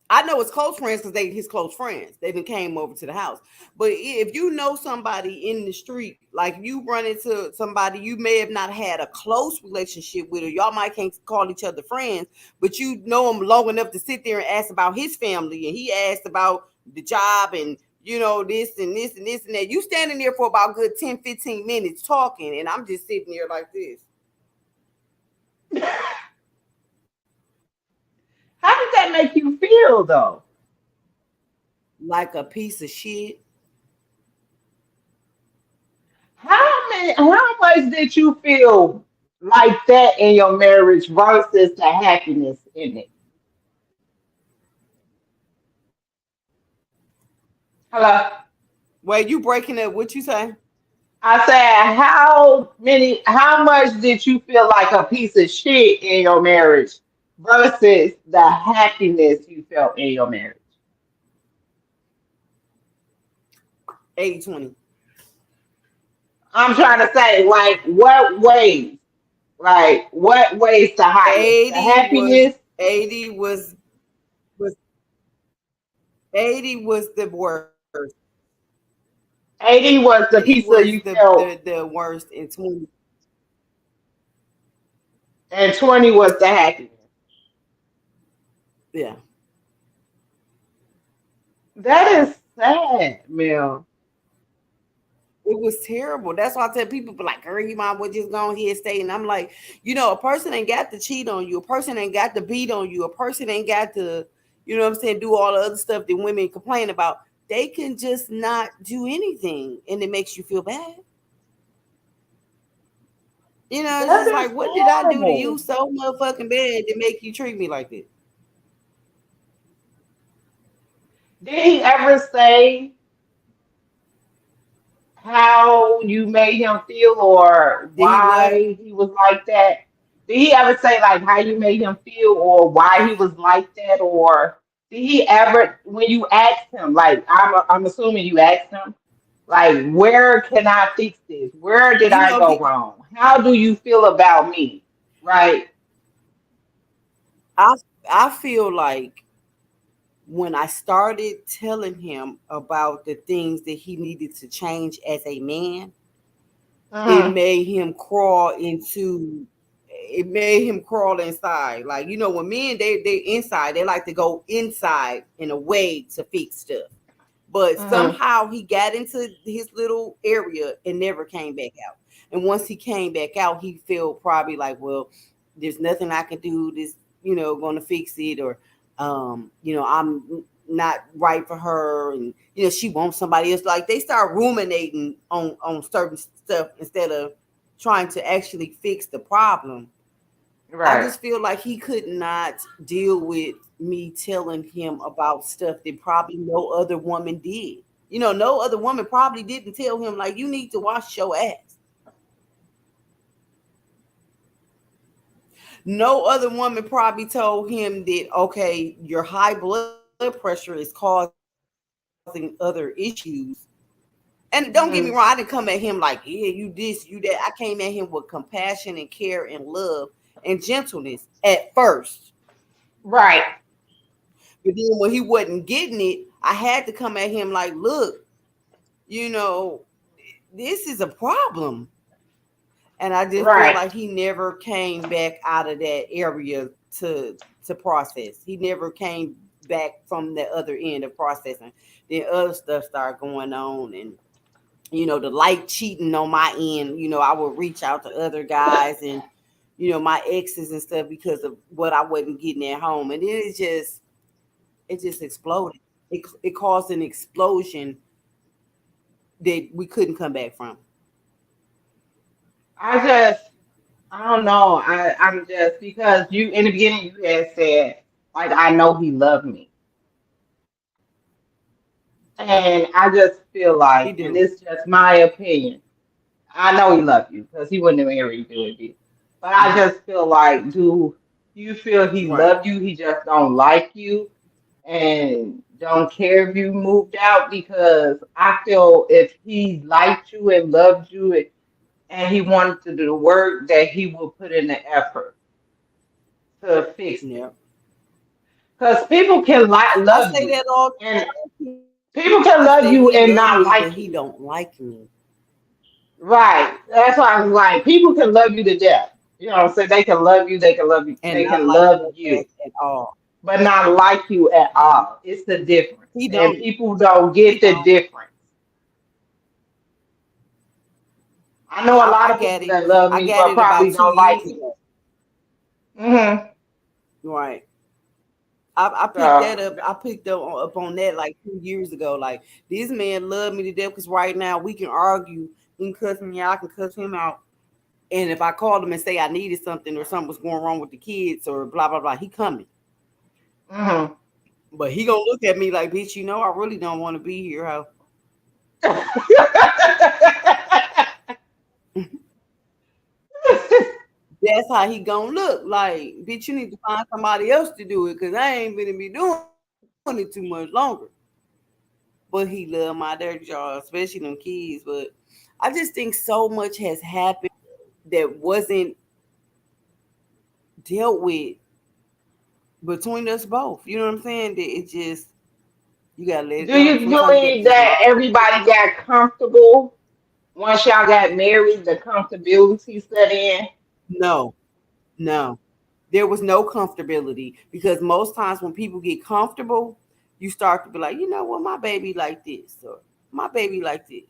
I know his close friends because they his close friends. They then came over to the house. But if you know somebody in the street, like you run into somebody you may have not had a close relationship with, or y'all might can't call each other friends, but you know him long enough to sit there and ask about his family, and he asked about the job and this and this and this and that. You standing there for about good 10, 15 minutes talking, and I'm just sitting there like this. How did that make you feel though? Like a piece of shit. How much did you feel like that in your marriage versus the happiness in it? Hello. Well, you breaking up, what you say? I said, how much did you feel like a piece of shit in your marriage versus the happiness you felt in your marriage? 80-20. I'm trying to say, like, what weighs the highest? The 80 was happiness? 80 was 80 was the worst. 80 was the 80 piece of was you felt, the worst, and 20, and 20 was the happiness. yeah. That is sad, Mel. It was terrible. That's why I tell people, but like, girl, you might well just go ahead and stay. And I'm like, a person ain't got to cheat on you. A person ain't got to beat on you. A person ain't got to, what I'm saying, do all the other stuff that women complain about. They can just not do anything, and it makes you feel bad. It's That just is like, what did I do to you horrible. so motherfucking bad to make you treat me like this? Did he ever say how you made him feel or Did he what? why he was like that? Did he ever say like how you made him feel or why he was like that, or did he ever when you asked him like I'm assuming you asked him like where can I fix this? Where did You I know, go wrong? How do you feel about me? Right? I I feel like when I started telling him about the things that he needed to change as a man, it Uh-huh. made him crawl into it made him crawl inside. Like, you know, when men they inside, they like to go inside in a way to fix stuff. But Uh-huh. somehow he got into his little area and never came back out. And once he came back out, he felt probably like, well, there's nothing I can do. This, you know, going to fix it, or, you know, I'm not right for her, and you know, she wants somebody else. Like they start ruminating on certain stuff instead of trying to actually fix the problem. I Right. just feel like he could not deal with me telling him about stuff that probably no other woman did. You know, no other woman probably didn't tell him like you need to wash your ass. No other woman probably told him that okay, your high blood pressure is causing other issues. And don't get me Mhm. wrong, I didn't come at him like, yeah, you this, you that. I came at him with compassion and care and love and gentleness at first. Right. But then when he wasn't getting it, I had to come at him like, look, you know, this is a problem. And I just feel Right. like he never came back out of that area to process. He never came back from the other end of processing. Then other stuff started going on, and you know, the light cheating on my end, you know, I would reach out to other guys and you know, my exes and stuff because of what I wasn't getting at home. And then it just exploded. It caused an explosion that we couldn't come back from. I just I don't know. I'm just because you in the beginning you had said like I know he loved me. And I just feel He like, and do. it's just my opinion. I know he loved you because he wouldn't have married you if he. But I Mhm. just feel like, do you feel he Right. loved you? He just don't like you and don't care if you moved out because I feel if he liked you and loved you and he wanted to do the work that he will put in the effort to fix Yeah. it. Because people can I love say you that all and the time. people can I love say you he and loved not me, but like he you. don't like me. Right. That's why I'm like, people can love you to death. You know what I'm saying? They can love you, they can love you, And they not can like love me you, at all. but not like you at all. It's the difference. He And don't. people don't He get the don't. difference. I know a lot I of got people it. that love I me, got but it probably about two don't like years me. ago. Hmm. Right. I picked So, that up. I picked up on that like 2 years ago. Like this man loved me to death because right now we can argue. He can cuss me out. I can cuss him out. And if I called him and say I needed something or something was going wrong with the kids or blah blah blah, he coming. hmm. But he gonna look at me like, bitch, you know, I really don't want to be here. How that's how he gonna look like, bitch. You need to find somebody else to do it because I ain't gonna be doing it too much longer. But he love my dirty jaw, especially them kids. But I just think so much has happened that wasn't dealt with between us both. You know what I'm saying? That it just you gotta let it Do go. you Sometimes you gotta believe just that walk. everybody got comfortable once y'all got married? The comfortability set in? No, no. There was no comfortability because most times when people get comfortable, you start to be like, you know what, my baby like this, or my baby like this,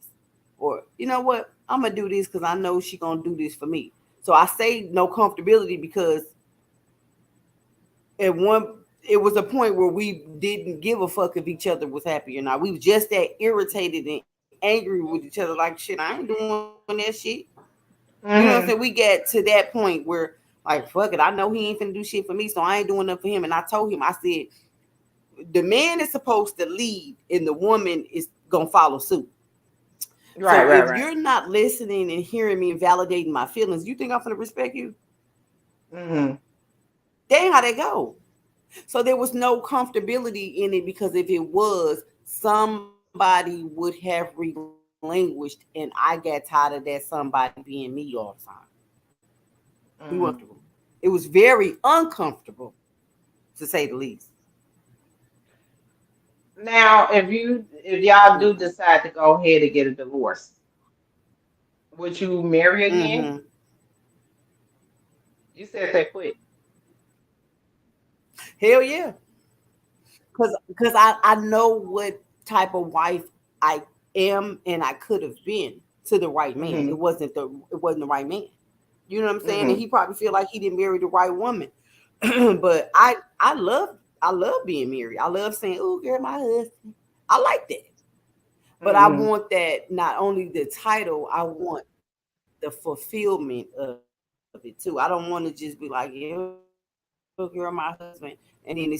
or you know what, I'm gonna do this because I know she gonna do this for me. So I say no comfortability because at one it was a point where we didn't give a fuck if each other was happy or not. We was just that irritated and angry with each other, like shit, I ain't doing that shit. You know what I'm saying? We Hmm. get to that point where like fuck it, I know he ain't finna do shit for me, so I ain't doing nothing for him. And I told him, I said, the man is supposed to lead and the woman is gonna follow suit. Right, So right, if right. you're not listening and hearing me and validating my feelings, you think I'm gonna respect you? Mm-hmm. That ain't how they go. So there was no comfortability in it because if it was, somebody would have relinquished, and I got tired of that somebody being me all the time. We Mm-hmm. went through. It was very uncomfortable, to say the least. Now, if y'all do Mm-hmm. decide to go ahead and get a divorce, would you marry again? Mm-hmm. You said they quit. Hell yeah, because I know what type of wife I am, and I could have been to the right man. Mm-hmm. It wasn't the right man. You know what I'm saying? And Mm-hmm. he probably feel like he didn't marry the right woman. But I love being married. I love saying, "Oh, girl, my husband." I like that. But I Mm-hmm. want that, not only the title, I want the fulfillment of it too. I don't want to just be like, "Yeah, girl, my husband," and then it's just not been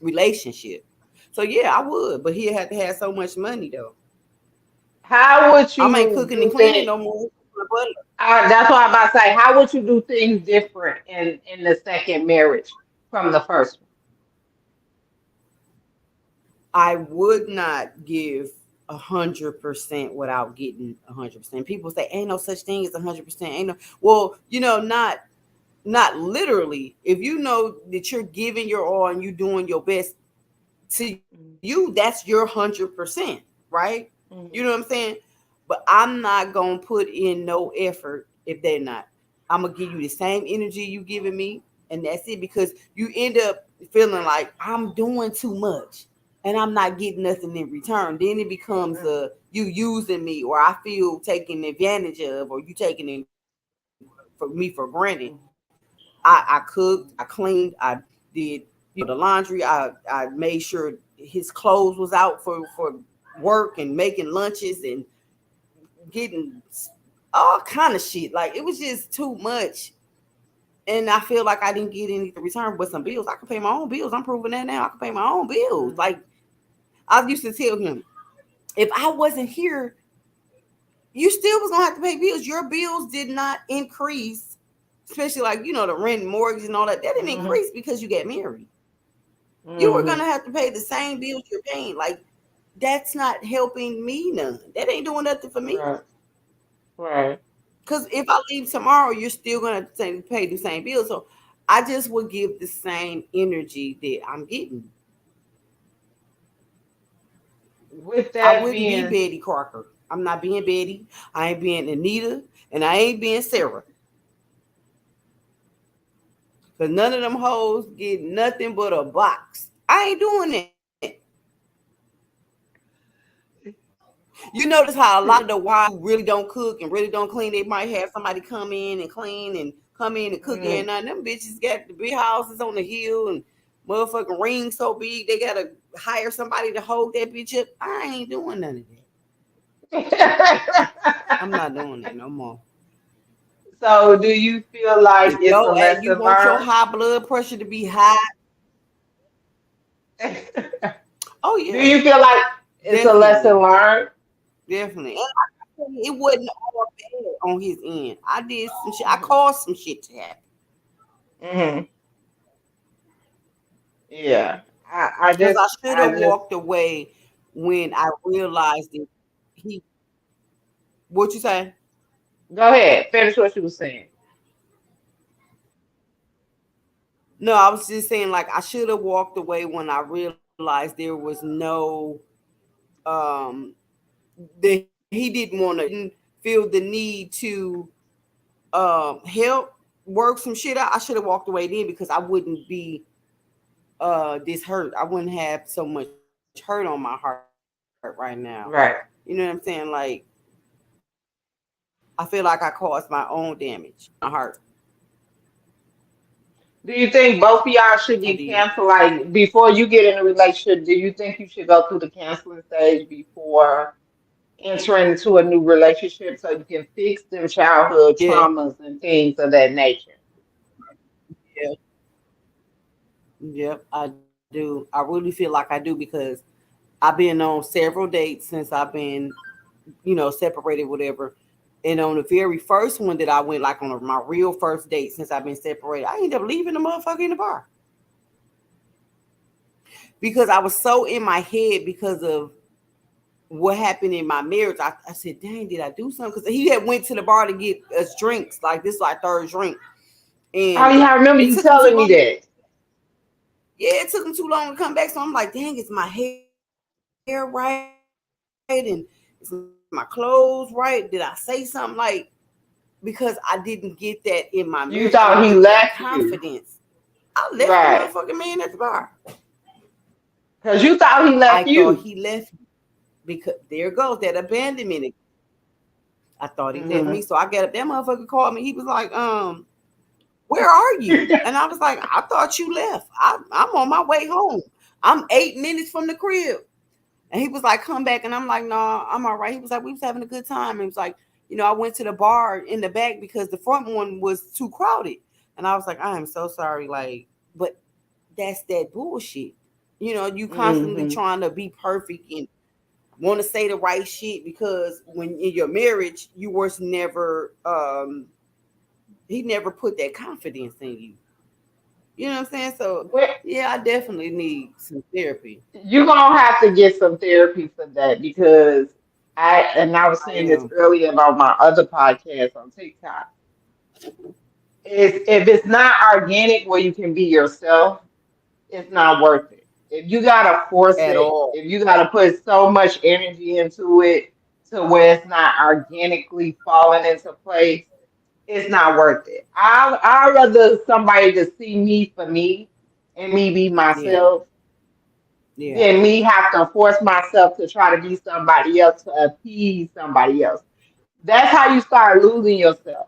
relationship. So yeah, I would, but he'd have to have so much money though. How would I ain't you cooking and do cleaning things? no more. But That's what I'm about to say. How would you do things different in the second marriage from the first I would not give 100% without getting 100%. People say ain't no such thing as 100%. Ain't no, well, not literally. If you know that you're giving your all and you're doing your best, to one? you, that's your 100%, right? You know Mm-hmm. what I'm saying? But I'm not gonna put in no effort if they're not. I'm gonna give you the same energy you giving me, and that's it. Because you end up feeling like I'm doing too much, and I'm not getting nothing in return. Then it becomes you using me, or I feel taken advantage of, or you taking it for me for granted. I cooked, I cleaned, I did the laundry. I made sure his clothes was out for work and making lunches and getting all kind of shit. Like it was just too much. And I feel like I didn't get any return but some bills. I can pay my own bills. I'm proving that now. I can pay my own bills. Mm-hmm. Like I used to tell him, if I wasn't here, you still was gonna have to pay bills. Your bills did not increase, especially like the rent and mortgage and all that. That didn't Mm-hmm. increase because you got married. You were Mm-hmm. gonna have to pay the same bills you're paying. Like that's not helping me none. That ain't doing nothing for me. Right. Right. Because if I leave tomorrow, you're still gonna pay the same bills. So I just would give the same energy that I'm getting. With I that wouldn't be being, Betty Crocker. I'm not being Betty. I ain't being Anita, and I ain't being Sarah. Cause none of them hoes get nothing but a box. I ain't doing that. You notice how a lot of the wives who really don't cook and really don't clean, they might have somebody come in and clean and come in and cook mm, and none. Them bitches got the big houses on the hill and motherfucking rings so big they gotta hire somebody to hold that bitch up. I ain't doing none of that. I'm not doing that no more. so do you feel like it's a You lesson want your learned? high blood pressure to be high? Oh Do yeah, you feel like it's a lesson definitely, learned? definitely. And I tell you, it wasn't all bad on his end. I did some shit. I Hmm. caused some shit to happen. Hmm. Yeah. I Because just I should I have just walked away when I realized that he. What you say? go ahead. Finish what you were saying. No, I was just saying like I should have walked away when I realized there was no um that he didn't want to didn't feel the need to help work some shit out. I should have walked away then because I wouldn't be this hurt. I wouldn't have so much hurt on my heart right now. You know what I'm saying? Right. Like I feel like I caused my own damage to my heart. Do you think both of y'all should I get did. canceled? Like before you get in a relationship, do you think you should go through the counseling stage before entering into a new relationship so you can fix them childhood Yeah, traumas and things of that nature? yeah, yep, I do. I really feel like I do because I've been on several dates since I've been, separated, whatever. And on the very first one that I went, like on my real first date since I've been separated, I ended up leaving the motherfucker in the bar because I was so in my head because of what happened in my marriage. I said, dang, did I do something? Because he had went to the bar to get us drinks, like this like third drink. And Oh yeah, I remember you telling me that. Yeah, it took him too long to come back. So I'm like, dang, is my hair right? And is my clothes right? Did I say something like, because I didn't get that in my marriage. You thought he left confidence. I left the motherfucking man at the bar. Because you thought he left you. I thought he left me. Because there goes that abandonment. I thought he left me. So I got up. That motherfucker called me. He was like, where are you? And I was like, I thought you left. I'm on my way home. I'm 8 minutes from the crib. And he was like, come back. And I'm like, no, I'm all right. He was like, we was having a good time. And he was like, you know, I went to the bar in the back because the front one was too crowded. And I was like, I am so sorry. Like, but that's that bullshit. You know, you constantly trying to be perfect and want to say the right shit because when in your marriage, you was never, he never put that confidence in you. You know what I'm saying? So, yeah, I definitely need some therapy. You're going to have to get some therapy for that because I was saying this earlier about my other podcast on TikTok. If it's not organic where you can be yourself, it's not worth it. If you got to force it, if you got to put so much energy into it to where it's not organically falling into place, it's not worth it. I'd rather somebody to see me for me and me be myself than me have to force myself to try to be somebody else to appease somebody else. That's how you start losing yourself.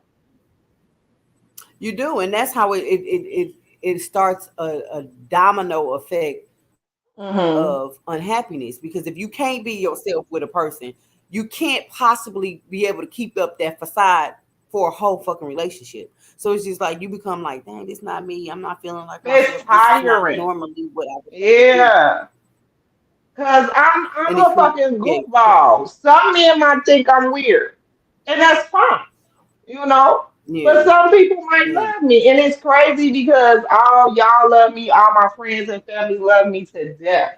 You do, and that's how it starts a domino effect of unhappiness. Because if you can't be yourself with a person, you can't possibly be able to keep up that facade for a whole fucking relationship. So it's just like you become like, dang, this not me. I'm not feeling like myself. It's tiring. Normally what I would do. Because I'm a fucking goofball. Some men might think I'm weird. And that's fine. You know? But some people might love me. And it's crazy because all y'all love me, all my friends and family love me to death.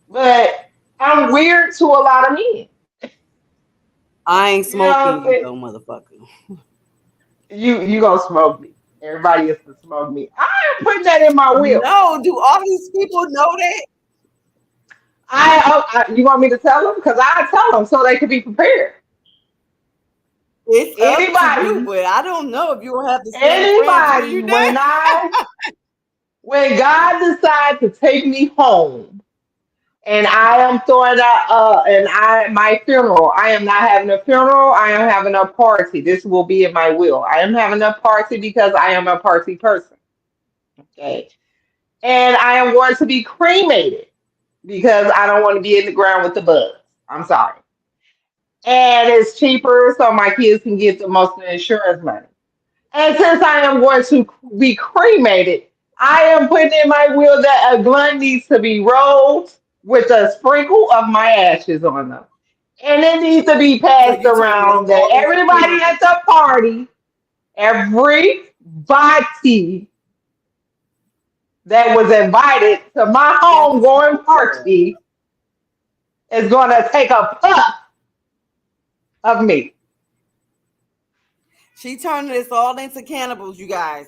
But I'm weird to a lot of men. I ain't smoking you, though, motherfucker. You gonna smoke me. Everybody has to smoke me. I ain't putting that in my will. No, do all these people know that? You want me to tell them? Because I tell them so they can be prepared. It's anybody, you, but I don't know if you will have to say anybody when God decides to take me home. And I am throwing out my funeral. I am not having a funeral. I am having a party. This will be in my will. I am having a party because I am a party person. Okay. And I am going to be cremated because I don't want to be in the ground with the bugs. I'm sorry. And it's cheaper so my kids can get the most of the insurance money. And since I am going to be cremated, I am putting in my will that a blunt needs to be rolled with a sprinkle of my ashes on them. And it needs to be passed around that everybody at the party, everybody that was invited to my homegoing party is going to take a puff of me. She turning this all into cannibals, you guys.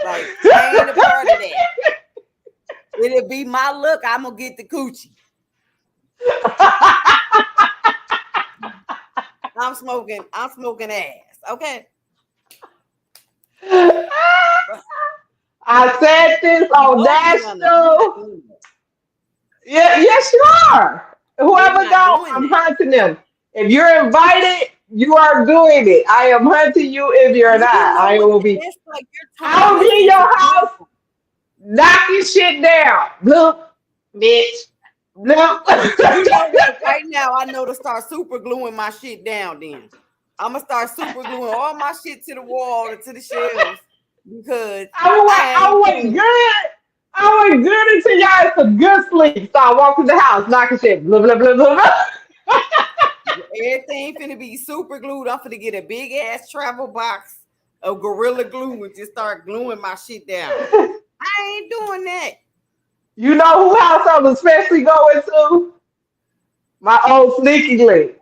Like, I ain't a part of that. It'll be my look. I'm gonna get the coochie. I'm smoking ass. Okay. I said this on that show. Yeah, yes, you are. Whoever goes, I'm hunting them. If you're invited, you are doing it. I am hunting you if you're not. I will be. I will be in your house. Knock your shit down. Look, bitch. Look. Right now, I know to start super gluing my shit down then. I'm going to start super gluing all my shit to the wall and to the shelves because I went good. I went good until y'all had some good sleep. So I walked in the house, knocking shit. Blah, blah, blah, blah, blah. Everything finna be super glued. I'm finna get a big ass travel box of Gorilla Glue and just start gluing my shit down. I ain't doing that. You know who house I'm especially going to? My old sneaky link.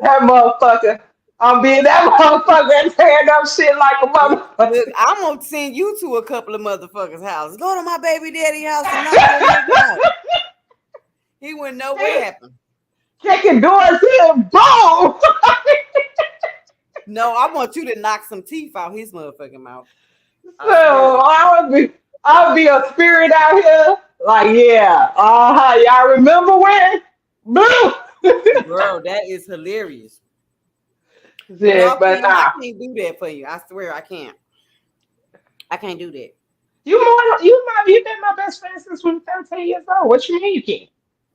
That motherfucker. I'm being that motherfucker and tearing up shit like a motherfucker. Look, I'm gonna send you to a couple of motherfuckers' houses. Go to my baby daddy house and knock on his house. He wouldn't know what happened. Kicking doors in, boom! No, I want you to knock some teeth out his motherfucking mouth. So I'll be a spirit out here. Like, yeah, y'all remember when? Boom! Bro, that is hilarious. Yeah, but I nah. can't do that for you. I swear I can't. I can't do that. You've been my best friend since we were 13 years old. What you mean you can't?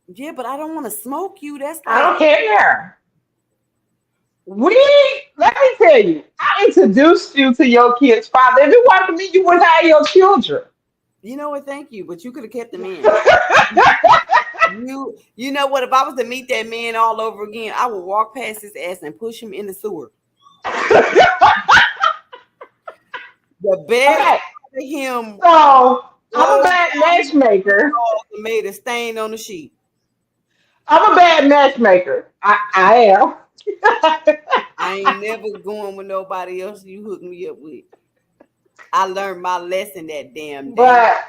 Yeah, but I don't want to smoke you. That's I don't like, care. Let me tell you, I introduced you to your kid's father. If it wasn't me, you wouldn't have your children. you know what? Thank you, but you could have kept them in. You know what? If I was to meet that man all over again, I would walk past his ass and push him in the sewer. The best for him. So I'm a bad matchmaker. Made a stain on the sheet. I'm a bad matchmaker. I am. I ain't never going with nobody else you hook me up with. I learned my lesson that damn day. But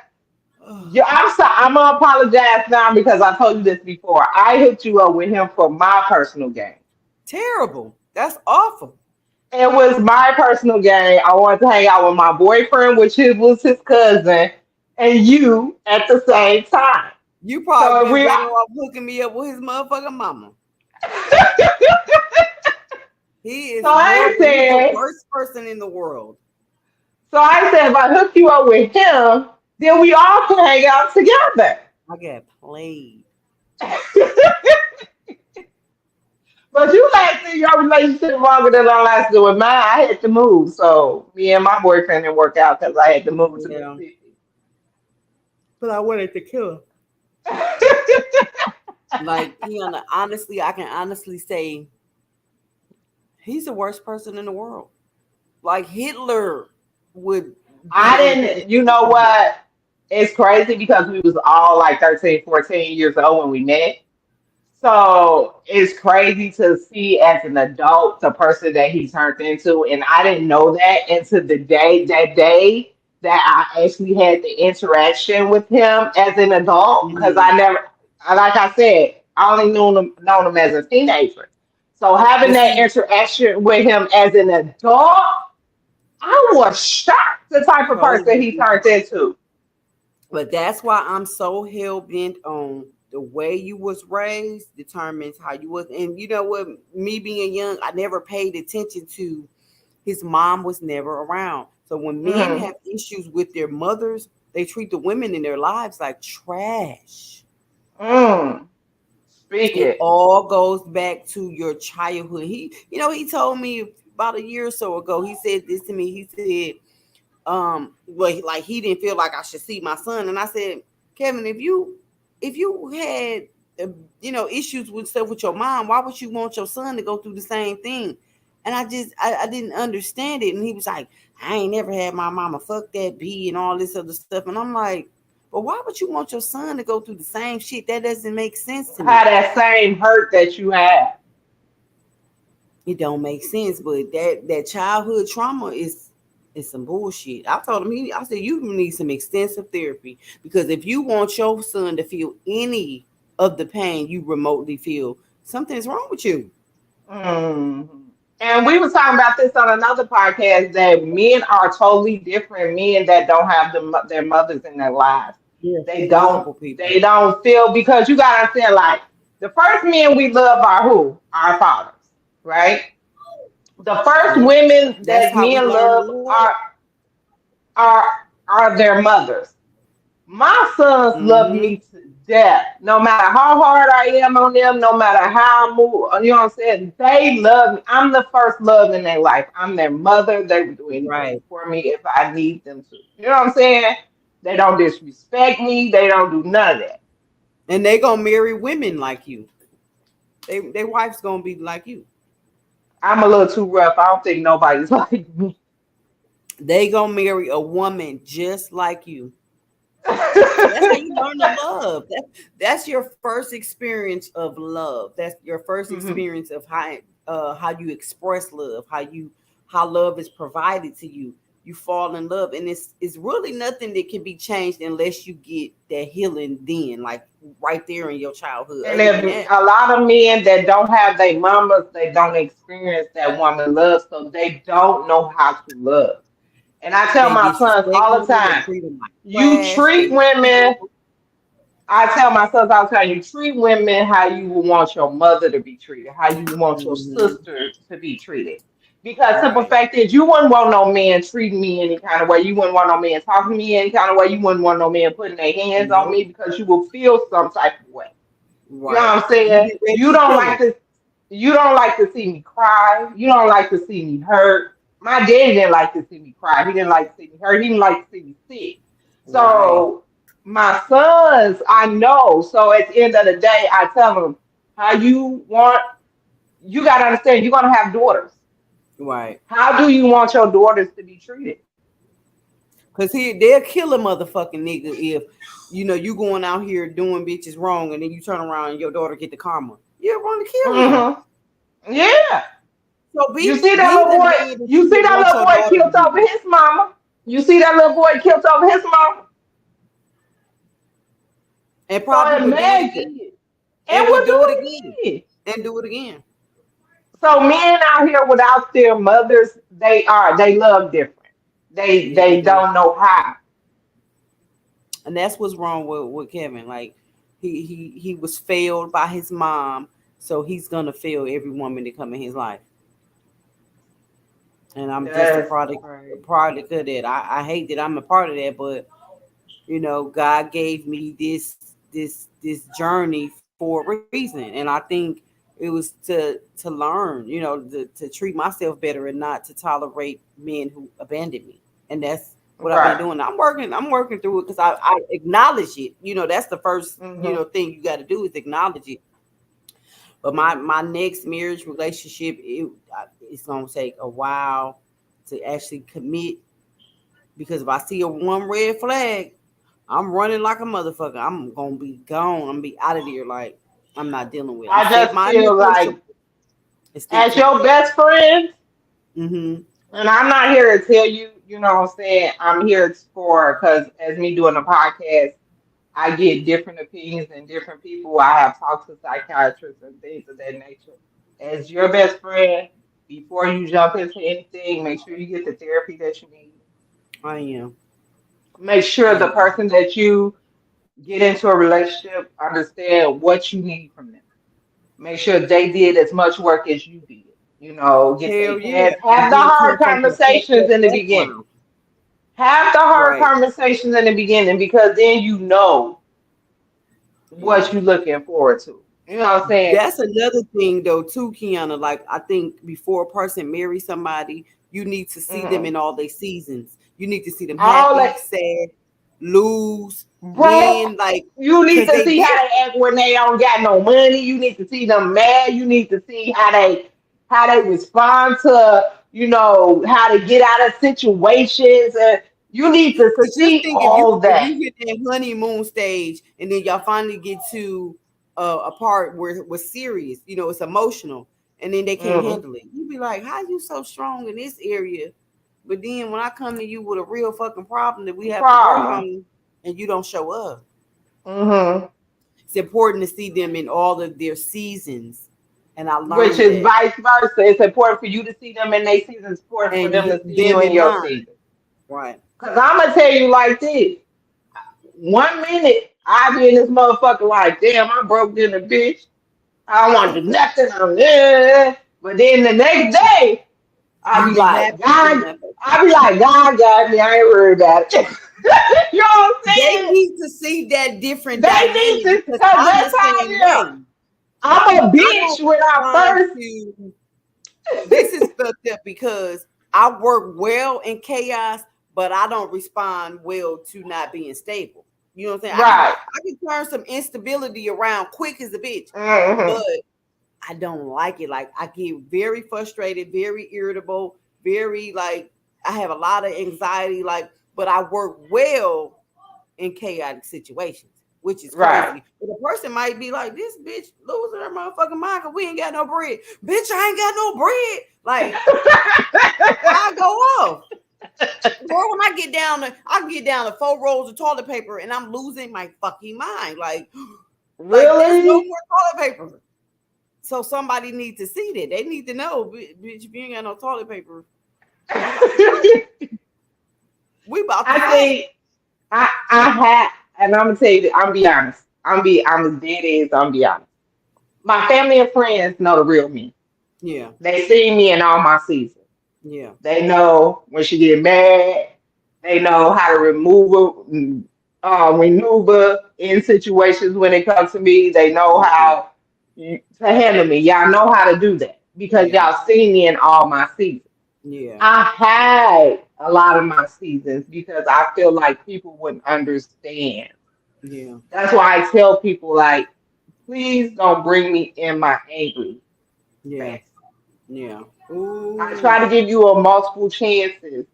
yeah, I'm sorry. I'm gonna apologize now because I told you this before. I hooked you up with him for my personal gain. Terrible. That's awful. It was my personal gain. I wanted to hang out with my boyfriend, which was his cousin, and you at the same time. You probably So been better off hooking me up with his motherfucking mama. He is the worst person in the world. So I said, if I hook you up with him, then we all can hang out together. I got played. But you lasted in your relationship longer than I lasted with mine. I had to move. So me and my boyfriend didn't work out because I had to move to the city. But I wanted to kill him. Like, honestly, I can honestly say he's the worst person in the world. Like Hitler would. You know what? It's crazy because we was all like 13, 14 years old when we met. So it's crazy to see as an adult the person that he turned into. And I didn't know that until that day that I actually had the interaction with him as an adult. Because I never, like I said, I only known him as a teenager. So having that interaction with him as an adult, I was shocked the type of person he turned into. But that's why I'm so hell bent on the way you was raised determines how you was. And you know what? Me being young, I never paid attention to his mom was never around. So when men have issues with their mothers, they treat the women in their lives like trash. It all goes back to your childhood. He told me about a year or so ago, he said this to me. He said, like he didn't feel like I should see my son. And I said, Kevin, if you had issues with stuff with your mom, why would you want your son to go through the same thing? And I didn't understand it. And he was like, I ain't never had my mama fuck that B and all this other stuff. And I'm like, but why would you want your son to go through the same shit? That doesn't make sense to me. How that same hurt that you have. It don't make sense, but that childhood trauma is some bullshit. I told him, I said, you need some extensive therapy, because if you want your son to feel any of the pain you remotely feel, something's wrong with you. And we were talking about this on another podcast, that men are totally different. Men that don't have their mothers in their lives. Yeah, they don't feel, because you gotta understand, like, the first men we love are who? Our fathers, right? The first women that men love are their mothers. My sons love me to death. No matter how hard I am on them, no matter how I move, you know what I'm saying? They love me. I'm the first love in their life. I'm their mother. They will do anything for me if I need them to. You know what I'm saying? They don't disrespect me. They don't do none of that. And they gonna marry women like you. Their wife's gonna be like you. I'm a little too rough. I don't think nobody's like me. They gonna marry a woman just like you. That's how you learn to love. That's your first experience of love. That's your first Mhm. experience of how you express love, how love is provided to you. You fall in love, and it's really nothing that can be changed unless you get that healing then, like right there in your childhood. And Other if than that, a lot of men that don't have their mamas, they don't experience that woman love, so they don't know how to love. And I tell they my sons disrespect all the women, they time, treat them like you trash, treat they women. I tell my sons all the time, you treat women how you would want your mother to be treated, how you would want your Mhm. sister to be treated. Because simple Right, fact is, you wouldn't want no man treating me any kind of way. You wouldn't want no man talking to me any kind of way. You wouldn't want no man putting their hands on nope, me because you will feel some type of way. You know right. what I'm You saying? get ready to feel it. You don't like to see me cry. You don't like to see me hurt. My daddy didn't like to see me cry. He didn't like to see me hurt. He didn't like to see me sick. Right, So my sons, I know. So at the end of the day, I tell them how you want. You got to understand. You're gonna have daughters. right. How do you want your daughters to be treated? Cause they'll kill a motherfucking nigga if you going out here doing bitches wrong and then you turn around and your daughter get the karma. You're going to kill him. Hmm. Yeah. So You be see that be little the boy? man that You you see would that want little your boy daughter to killed over be. his mama? You see that little boy killed over his mama? And So probably would do it imagine. again. And And we'll would do do it it again. again. And do it again. So men out here without their mothers, they love different. They Yeah, they they do. don't know how. And that's what's wrong with Kevin. Like he was failed by his mom, so he's gonna fail every woman that come in his life. And I'm just a That's product of that. I hate that I'm a part of that, but God gave me this journey for a reason, and I think it was to learn, to treat myself better and not to tolerate men who abandon me. And that's what I've been right. doing. I'm working through it because I acknowledge it. That's the first Hmm. thing you got to do is acknowledge it. But my next marriage relationship, it's gonna take a while to actually commit, because if I see a one red flag, I'm running like a motherfucker. I'm gonna be gone. I'm gonna be out of there. Like, I'm not dealing with. I'm I set just my feel like negotiable and stick as to it. your best friend, Mm-hmm. and I'm not here to tell you, you know what I'm saying? I'm here for because as me doing a podcast, I get different opinions and different people. I have talked to psychiatrists and things of that nature. As your best friend, before you jump into anything, make sure you get the therapy that you need. I am. Make sure I the am. person that you get into a relationship understand what you need from them. Make sure they did as much work as you did. You know, get their Hell yeah. past, And have the then hard come from some fucked conversations up in the beginning. background. Have the hard Right. conversations in the beginning because then you know what you're looking forward to. You know what I'm saying? That's another thing though too, Kiana. Like, I think before a person marries somebody, you need to see them Hmm. in all their seasons. You need to see them All happy, that sad, lose, broke. win, like, You need cause to they see how they different. act when they don't got no money. You need to see them mad. You need to see how they respond to how to get out of situations. And you need to Cause just see think, if you all if that. you hit that honeymoon stage and then y'all finally get to a part where it was serious, it's emotional, and then they can't Hmm. handle it. You be like, how you so strong in this area? But then when I come to you with a real fucking problem that we have to work Problem. on, and you don't show up. Hmm. It's important to see them in all of their seasons. And I Which learned is that. vice versa. It's important for you to see them in their season. It's important for And them to see you them in in your mind. season. Right. Cause I'm gonna tell you like this. 1 minute I be in this motherfucker like, damn, I broke in a bitch. I don't want to do nothing. I'm there. But then the next day, I You be be like, happy for God, them. I be like, God got me. I ain't worried about it. You know what I'm They saying? need to see that different They need dynamic, to, because cause I'm that's the how same I am. way. I'm a I bitch don't when I respond first. to this is fucked up, because I work well in chaos, but I don't respond well to not being stable. You know what I'm saying? I can Right. I can turn some instability around quick as a bitch, Hmm. but I don't like it. Like I get very frustrated, very irritable, very like I have a lot of anxiety. Like, but I work well in chaotic situations, which is Right. crazy. But the person might be like, "This bitch losing her motherfucking mind because we ain't got no bread." Bitch, I ain't got no bread. Like I go off. Or when I get down to 4 rolls of toilet paper and I'm losing my fucking mind. Like there's no Really? more toilet paper. So somebody needs to see that. They need to know, bitch, if you ain't got no toilet paper, we about to I think I had, and I'm gonna tell you, I'm be honest. I'm dead ass. I'm be honest. My family and friends know the real me. Yeah, They see me in all my seasons. yeah, They know when she get mad. They know how to maneuver in situations when it comes to me. They know how to handle me. Y'all know how to do that because yeah, y'all see me in all my seasons. yeah, I had a lot of my seasons because I feel like people wouldn't understand. yeah, That's why I tell people like, please don't bring me in my angry yeah, mess. yeah. I Ooh, try to give you a multiple chances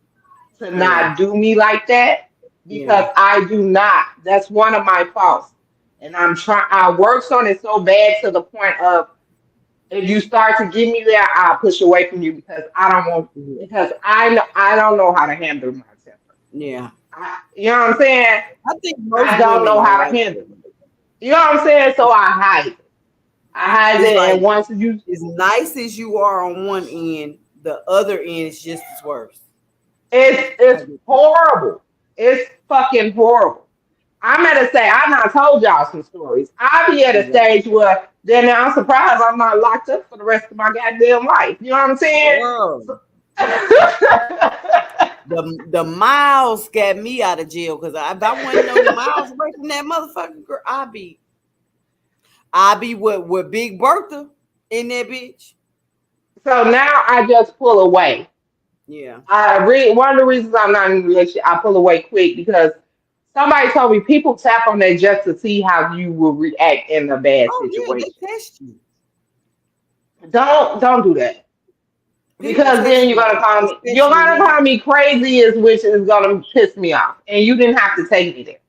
to yeah, not do me like that yeah, because I do not. That's one of my faults. And I worked on it so bad to the point of if you start to get me there, I'll push away from you because because I don't know how to handle my temper. yeah. You know what I'm saying? I think most I don't women know are how to like handle that. it. You know what I'm saying? So I hide it. I hide It's it, and like once you, as nice as you are on one end, the other end is just as worse. it's horrible. It's fucking horrible. I'm at a stage. I not told y'all some stories. I be at a Exactly. stage where then I'm surprised I'm not locked up for the rest of my goddamn life. You know what I'm saying? Girl, So- the miles got me out of jail because if I wasn't no miles away from that motherfucking girl, I be with Big Bertha in that bitch. So now I just pull away. Yeah. One of the reasons I'm not in a relationship, I pull away quick because somebody told me people tap on that just to see how you will react in a bad Oh yeah, situation. they test you. Don't do that. People Because test then you, you're especially gonna men. call me crazy, is which is gonna piss me off, and you didn't have to take me there.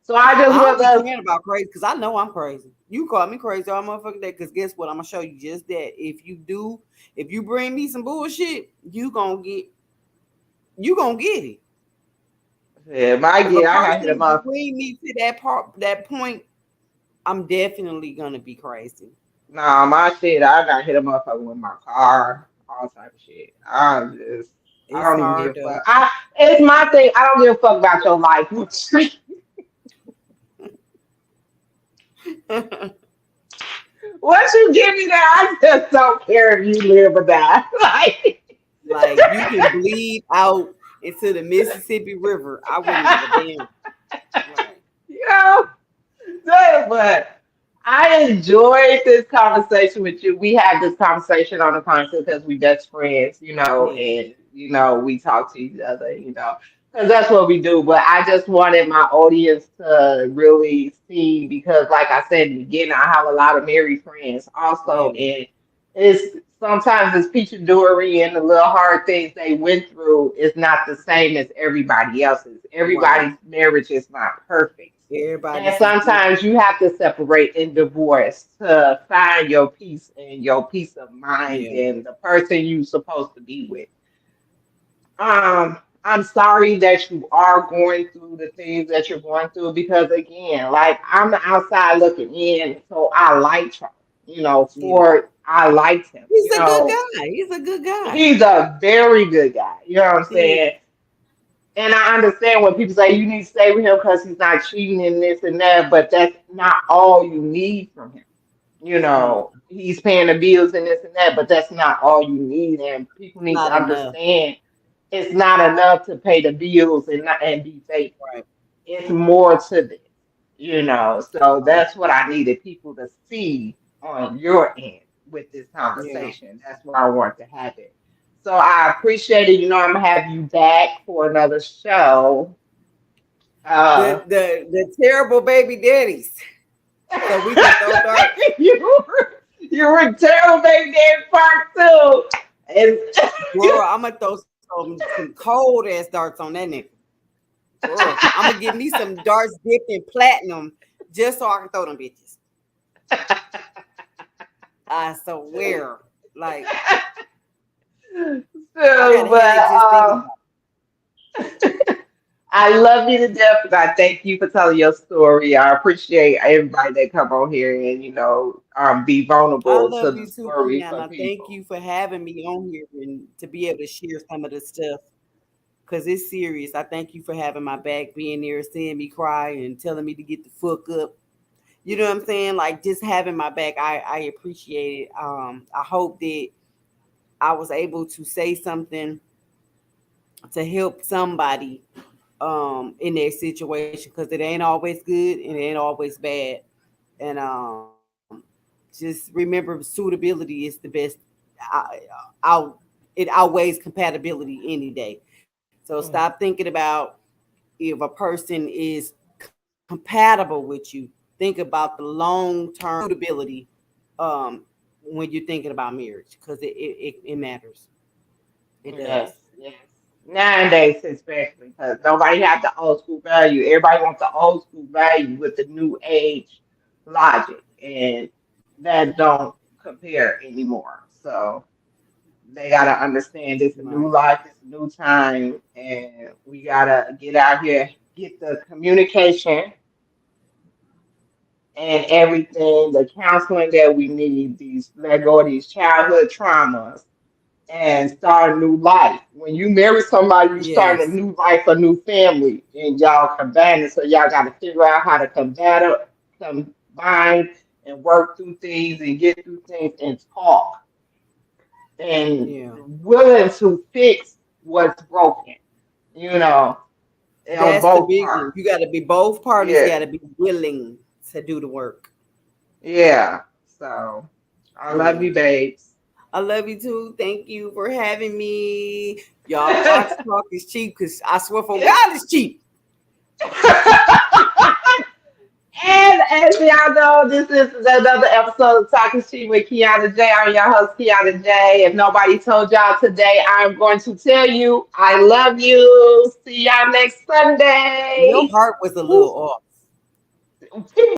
So I just I don't be rather caring about crazy because I know I'm crazy. You call me crazy all motherfucking day because guess what? I'm gonna show you just that. If you bring me some bullshit, you gonna get it. yeah, If a I got hit him person up. bring me to that point, I'm definitely gonna be crazy. Nah, my shit, I got hit him up with my car, all type of shit. I It's don't even give hard a to. fuck. It's my thing. I don't give a fuck about your life. Once you give me that, I just don't care if you live or die. Like, Like you can bleed out into the Mississippi River. I wouldn't give a damn. Like, you know. No, but I enjoyed this conversation with you. We had this conversation on the constant because we best friends, yeah, and we talk to each other, because that's what we do. But I just wanted my audience to really see because, like I said in the beginning, I have a lot of married friends also, yeah, and it's sometimes it's peach and doery and the little hard things they went through is not the same as everybody else's. right. Everybody's marriage is not perfect. And Everybody's is different. sometimes you have to separate in divorce to find your peace and your peace of mind Yeah, and the person you're supposed to be with. I'm sorry that you are going through the things that you're going through because again, like I'm the outside looking in, so I like Charles. yeah. I liked him. He's a good guy. He's a good guy. He's a very good guy. You know what I'm He saying? And I understand when people say you need to stay with him because he's not cheating and this and that, but that's not all you need from him. mm, He's paying the bills and this and that, but that's not all you need. And people need to not enough. understand it's not enough to pay the bills and be faithful. Right, It's more to this. So right. that's what I needed people to see on your end with this Yeah. conversation. That's why I want to have it. So I appreciate it. I'm gonna have you back for another show. Uh, The terrible baby daddies. So we can throw darts. you, You were terrible baby daddy part two. And Girl, I'm gonna throw some cold ass darts on that nigga. Girl, I'm gonna give me some darts dipped in platinum just so I can throw them bitches. I swear, like I so, got a headache just thinking about I love you to death, and I thank you for telling your story. I appreciate everybody that come on here and be I vulnerable to love the you too, stories for Kiana. Thank people. you for having me on here and to be able to share some of the stuff because it's serious. I thank you for having my back, being there, seeing me cry, and telling me to get the fuck up. You know what I'm saying? Like just having my back, I appreciate it. I hope that I was able to say something to help somebody in their situation because it ain't always good and it ain't always bad. And just remember suitability is the best. I, out it outweighs compatibility any day. So stop Mm. thinking about if a person is compatible with you. Think about the long term suitability um, when you're thinking about marriage because it matters. It Yes, does. yes. Nowadays, especially because nobody have the old school value. Everybody wants the old school value with the new age logic, and that don't compare anymore. So they gotta understand this a new Right. life, this a new time, and we gotta get out here, get the communication and everything, the counseling that we need, these let go of these childhood traumas and start a new life. When you marry somebody, you start a Yes. new life, a new family, and y'all combine it. So y'all got to figure out how to combine and work through things and get through things and talk and Yeah. willing to fix what's broken. You know, on That's the both big one. parts. You got to be both parties Yeah, got to be willing to do the work. yeah. So I love Yeah. you, babes. I love you too. Thank you for having me. Y'all, Fox Talk is cheap because I swear for God it's cheap. And as y'all know, this is another episode of Talking Sheet with Kiana J. I'm your host, Kiana J. If nobody told y'all today, I'm going to tell you I love you. See y'all next Your Sunday. heart was a Woo. little off.